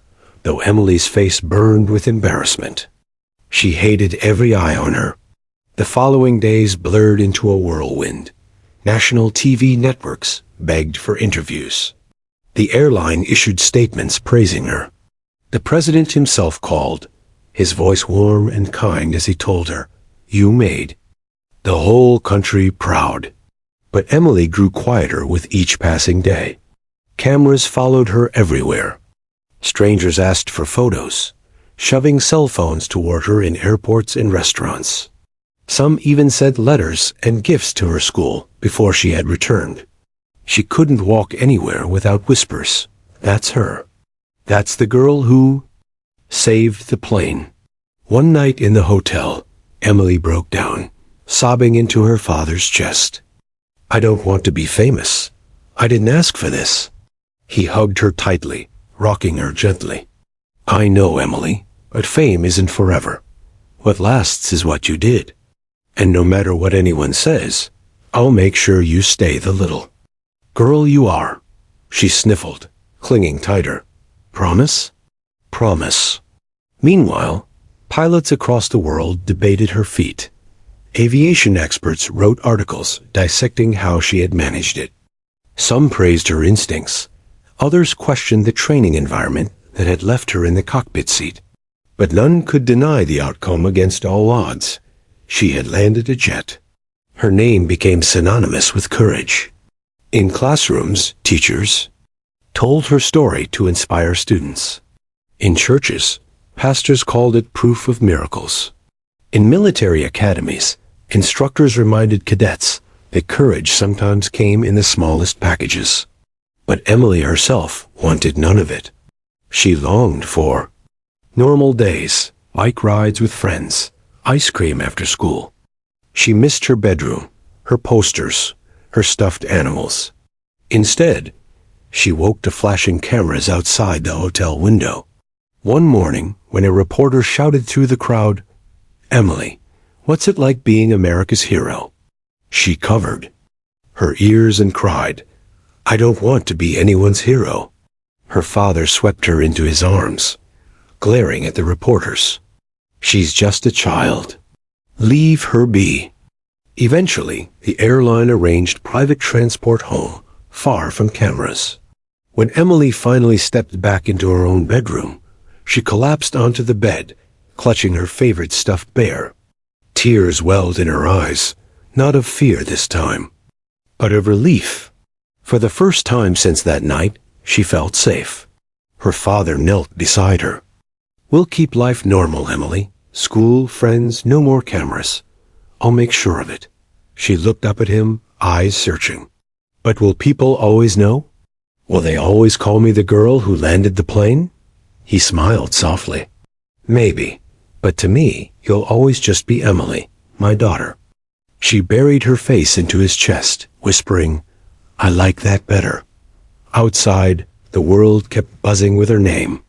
though Emily's face burned with embarrassment. She hated every eye on her. The following days blurred into a whirlwind. National TV networks begged for interviews. The airline issued statements praising her. The president himself called, his voice warm and kind as he told her, "You made the whole country proud." But Emily grew quieter with each passing day. Cameras followed her everywhere. Strangers asked for photos, shoving cell phones toward her in airports and restaurants. Some even sent letters and gifts to her school before she had returned. She couldn't walk anywhere without whispers. That's her. That's the girl who saved the plane. One night in the hotel, Emily broke down, sobbing into her father's chest. "I don't want to be famous. I didn't ask for this." He hugged her tightly, rocking her gently. "I know, Emily, but fame isn't forever. What lasts is what you did. And no matter what anyone says, I'll make sure you stay the little girl you are." She sniffled, clinging tighter. "Promise?" "Promise." Meanwhile, pilots across the world debated her feat. Aviation experts wrote articles dissecting how she had managed it. Some praised her instincts. Others questioned the training environment that had left her in the cockpit seat. But none could deny the outcome against all odds. She had landed a jet. Her name became synonymous with courage. In classrooms, teachers told her story to inspire students. In churches, pastors called it proof of miracles. In military academies, instructors reminded cadets that courage sometimes came in the smallest packages. But Emily herself wanted none of it. She longed for normal days, bike rides with friends, ice cream after school. She missed her bedroom, her posters, her stuffed animals. Instead, she woke to flashing cameras outside the hotel window. One morning, when a reporter shouted through the crowd, "Emily, what's it like being America's hero?" She covered her ears and cried, "I don't want to be anyone's hero." Her father swept her into his arms, glaring at the reporters. "She's just a child. Leave her be." Eventually, the airline arranged private transport home, far from cameras. When Emily finally stepped back into her own bedroom, she collapsed onto the bed, clutching her favorite stuffed bear. Tears welled in her eyes, not of fear this time, but of relief. For the first time since that night, she felt safe. Her father knelt beside her. "We'll keep life normal, Emily. School, friends, no more cameras. I'll make sure of it." She looked up at him, eyes searching. "But will people always know? Will they always call me the girl who landed the plane?" He smiled softly. "Maybe, but to me, you'll always just be Emily, my daughter." She buried her face into his chest, whispering, "I like that better." Outside, the world kept buzzing with her name.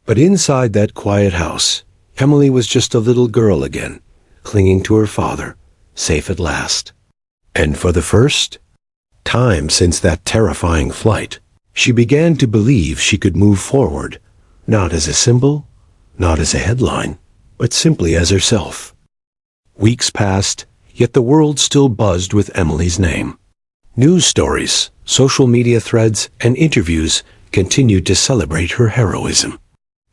But inside that quiet house, Emily was just a little girl again, clinging to her father, safe at last. And for the first time since that terrifying flight, she began to believe she could move forward, not as a symbol, not as a headline, but simply as herself. Weeks passed, yet the world still buzzed with Emily's name. News stories, social media threads, and interviews continued to celebrate her heroism.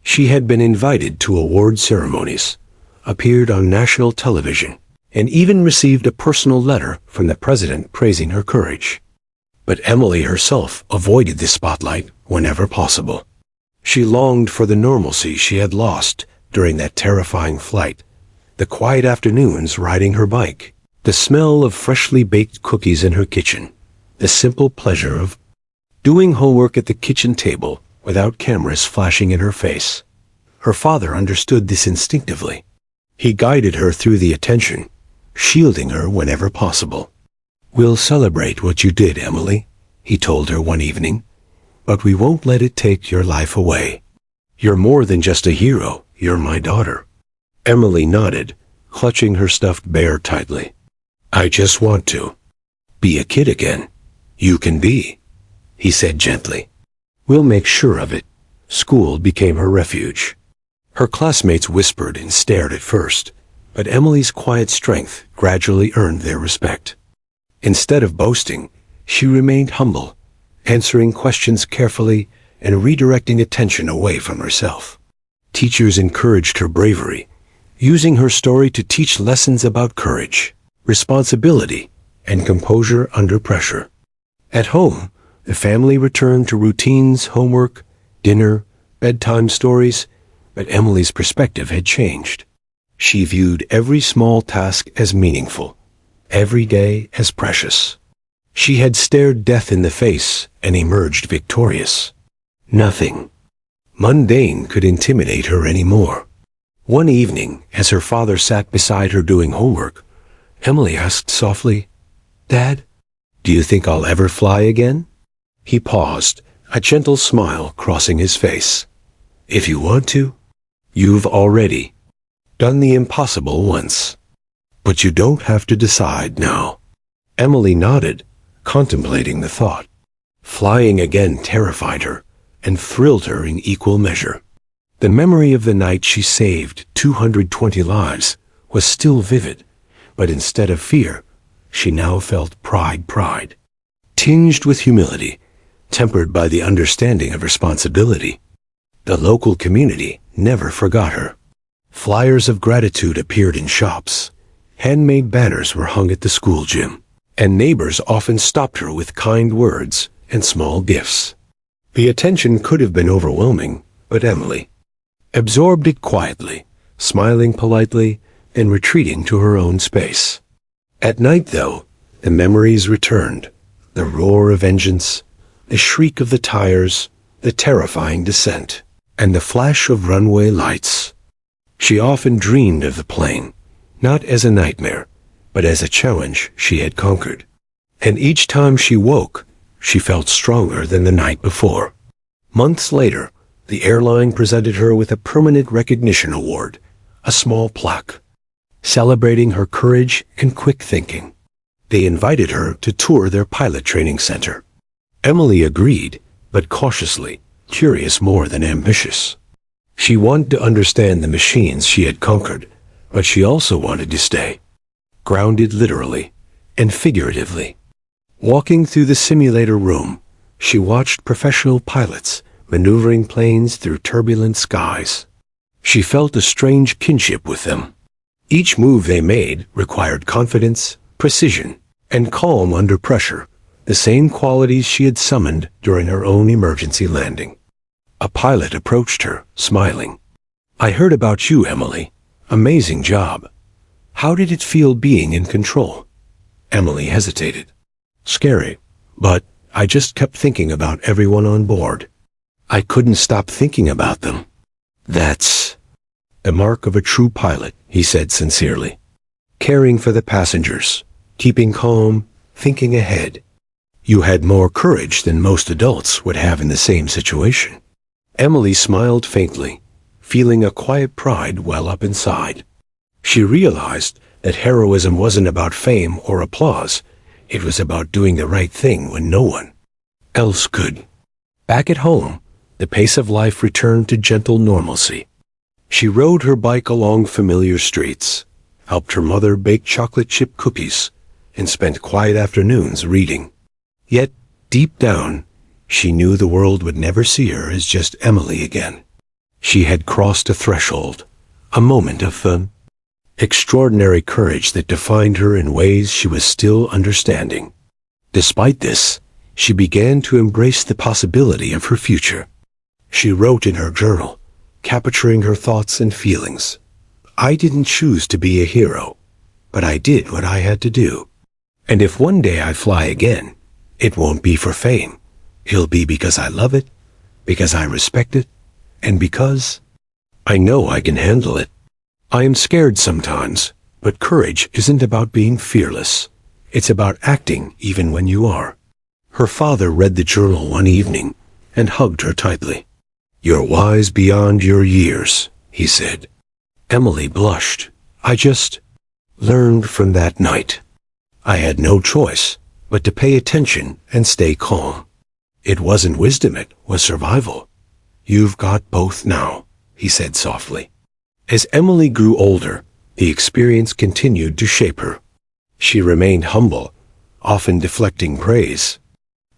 She had been invited to award ceremonies, appeared on national television, and even received a personal letter from the president praising her courage. But Emily herself avoided the spotlight whenever possible. She longed for the normalcy she had lost during that terrifying flight, the quiet afternoons riding her bike, the smell of freshly baked cookies in her kitchen, the simple pleasure of doing homework at the kitchen table without cameras flashing in her face. Her father understood this instinctively. He guided her through the attention, shielding her whenever possible. "We'll celebrate what you did, Emily," he told her one evening, "but we won't let it take your life away. You're more than just a hero, you're my daughter." Emily nodded, clutching her stuffed bear tightly. "I just want to be a kid again." "You can be," he said gently. "We'll make sure of it." School became her refuge. Her classmates whispered and stared at first, but Emily's quiet strength gradually earned their respect. Instead of boasting, she remained humble, answering questions carefully and redirecting attention away from herself. Teachers encouraged her bravery, using her story to teach lessons about courage, responsibility, and composure under pressure. At home, the family returned to routines, homework, dinner, bedtime stories, but Emily's perspective had changed. She viewed every small task as meaningful, every day as precious. She had stared death in the face and emerged victorious. Nothing mundane could intimidate her anymore. One evening, as her father sat beside her doing homework, Emily asked softly, "Dad, do you think I'll ever fly again?" He paused, a gentle smile crossing his face. "If you want to, you've already done the impossible once. But you don't have to decide now." Emily nodded, contemplating the thought. Flying again terrified her and thrilled her in equal measure. The memory of the night she saved 220 lives was still vivid, but instead of fear, she now felt pride, tinged with humility, tempered by the understanding of responsibility. The local community never forgot her. Flyers of gratitude appeared in shops, handmade banners were hung at the school gym, and neighbors often stopped her with kind words and small gifts. The attention could have been overwhelming, but Emily absorbed it quietly, smiling politely and retreating to her own space. At night, though, the memories returned, the roar of engines, the shriek of the tires, the terrifying descent, and the flash of runway lights. She often dreamed of the plane, not as a nightmare, but as a challenge she had conquered. And each time she woke, she felt stronger than the night before. Months later, the airline presented her with a permanent recognition award, a small plaque, celebrating her courage and quick thinking. They invited her to tour their pilot training center. Emily agreed, but cautiously, curious more than ambitious. She wanted to understand the machines she had conquered, but she also wanted to stay grounded literally and figuratively. Walking through the simulator room, she watched professional pilots maneuvering planes through turbulent skies. She felt a strange kinship with them. Each move they made required confidence, precision, and calm under pressure, the same qualities she had summoned during her own emergency landing. A pilot approached her, smiling. "I heard about you, Emily. Amazing job. How did it feel being in control?" Emily hesitated. "Scary, but I just kept thinking about everyone on board. I couldn't stop thinking about them." "That's a mark of a true pilot," he said sincerely. "Caring for the passengers, keeping calm, thinking ahead. You had more courage than most adults would have in the same situation." Emily smiled faintly, feeling a quiet pride well up inside. She realized that heroism wasn't about fame or applause. It was about doing the right thing when no one else could. Back at home, the pace of life returned to gentle normalcy. She rode her bike along familiar streets, helped her mother bake chocolate chip cookies, and spent quiet afternoons reading. Yet, deep down, she knew the world would never see her as just Emily again. She had crossed a threshold, a moment of extraordinary courage that defined her in ways she was still understanding. Despite this, she began to embrace the possibility of her future. She wrote in her journal, capturing her thoughts and feelings. "I didn't choose to be a hero, but I did what I had to do. And if one day I fly again, it won't be for fame. It'll be because I love it, because I respect it, and because I know I can handle it. I am scared sometimes, but courage isn't about being fearless. It's about acting even when you are." Her father read the journal one evening and hugged her tightly. "You're wise beyond your years," he said. Emily blushed. "I just learned from that night. I had no choice but to pay attention and stay calm. It wasn't wisdom, it was survival. You've got both now," he said softly. As Emily grew older, the experience continued to shape her. She remained humble, often deflecting praise,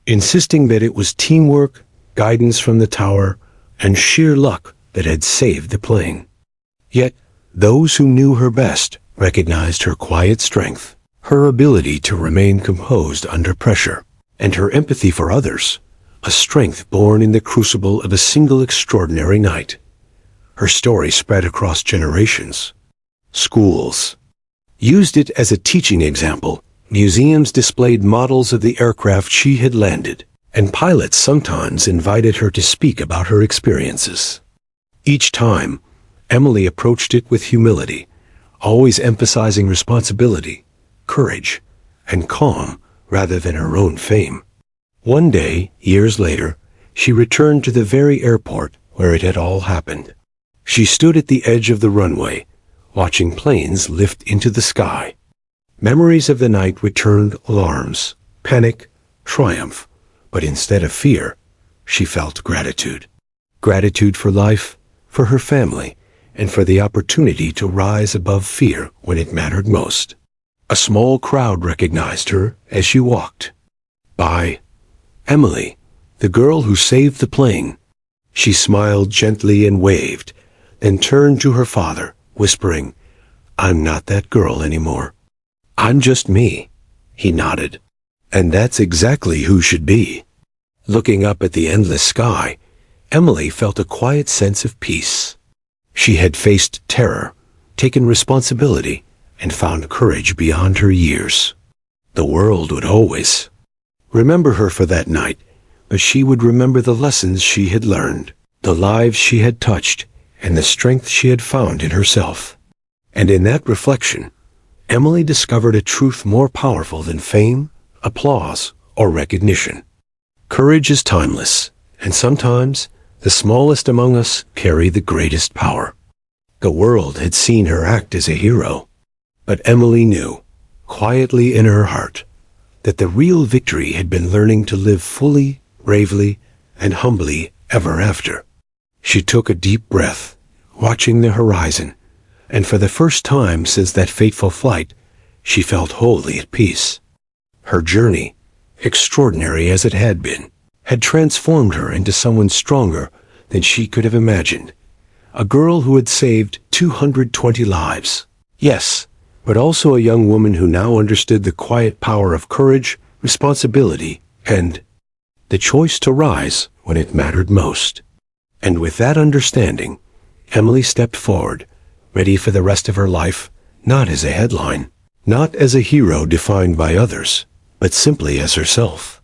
insisting that it was teamwork, guidance from the tower, and sheer luck that had saved the plane. Yet, those who knew her best recognized her quiet strength, her ability to remain composed under pressure, and her empathy for others, a strength born in the crucible of a single extraordinary night. Her story spread across generations. Schools used it as a teaching example. Museums displayed models of the aircraft she had landed, and pilots sometimes invited her to speak about her experiences. Each time, Emily approached it with humility, always emphasizing responsibility, courage, and calm rather than her own fame. One day, years later, she returned to the very airport where it had all happened. She stood at the edge of the runway, watching planes lift into the sky. Memories of the night returned: alarms, panic, triumph, but instead of fear, she felt gratitude. Gratitude for life, for her family, and for the opportunity to rise above fear when it mattered most. A small crowd recognized her as she walked by. Emily, the girl who saved the plane. She smiled gently and waved, then turned to her father, whispering, "I'm not that girl anymore. I'm just me." He nodded. "And that's exactly who should be." Looking up at the endless sky, Emily felt a quiet sense of peace. She had faced terror, taken responsibility, and found courage beyond her years. The world would always remember her for that night, but she would remember the lessons she had learned, the lives she had touched, and the strength she had found in herself. And in that reflection, Emily discovered a truth more powerful than fame, applause, or recognition. Courage is timeless, and sometimes the smallest among us carry the greatest power. The world had seen her act as a hero, but Emily knew quietly in her heart, that the real victory had been learning to live fully, bravely, and humbly ever after. She took a deep breath, watching the horizon, and for the first time since that fateful flight, she felt wholly at peace. Her journey, extraordinary as it had been, had transformed her into someone stronger than she could have imagined. A girl who had saved 220 lives. Yes, but also a young woman who now understood the quiet power of courage, responsibility, and the choice to rise when it mattered most. And with that understanding, Emily stepped forward, ready for the rest of her life, not as a headline, not as a hero defined by others, but simply as herself.